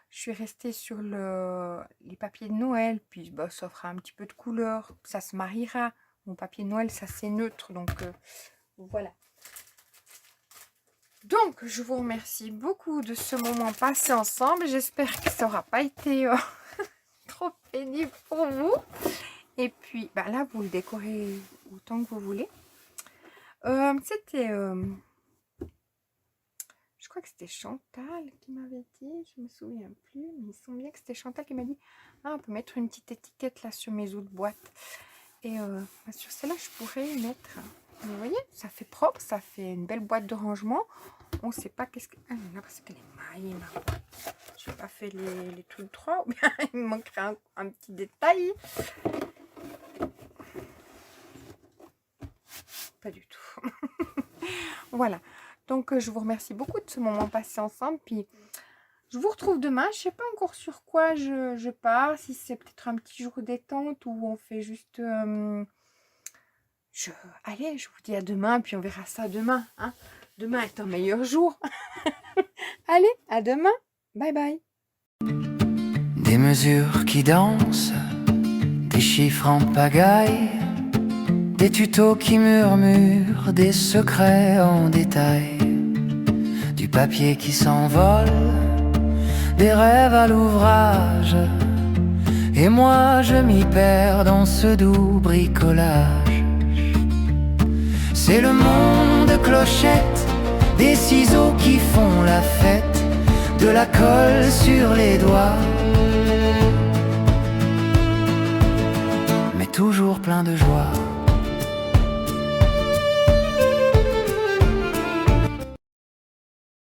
Je suis restée sur les papiers de Noël, puis bah, ça fera un petit peu de couleur, ça se mariera. Mon papier de Noël, ça c'est neutre, donc voilà. Donc, je vous remercie beaucoup de ce moment passé ensemble. J'espère que ça n'aura pas été trop pénible pour vous. Et puis, bah, là, vous le décorez autant que vous voulez. C'était... je crois que c'était Chantal qui m'avait dit, je me souviens plus, mais il me semble bien que c'était Chantal qui m'a dit on peut mettre une petite étiquette là sur mes autres boîtes. Et sur celle-là, je pourrais mettre. Vous voyez, ça fait propre, ça fait une belle boîte de rangement. On ne sait pas qu'est-ce que. Ah, là, parce qu'elle est maillée, ma boîte. Je n'ai pas fait les trucs droits, ou bien il me manquerait un petit détail. Pas du tout. Voilà. Donc, je vous remercie beaucoup de ce moment passé ensemble. Puis, je vous retrouve demain. Je ne sais pas encore sur quoi je pars. Si c'est peut-être un petit jour détente ou on fait juste... Allez, je vous dis à demain. Puis, on verra ça demain. Hein. Demain est un meilleur jour. Allez, à demain. Bye bye. Des mesures qui dansent, des chiffres en pagaille, des tutos qui murmurent, des secrets en détail, du papier qui s'envole, des rêves à l'ouvrage, et moi je m'y perds dans ce doux bricolage. C'est le monde clochette, des ciseaux qui font la fête, de la colle sur les doigts,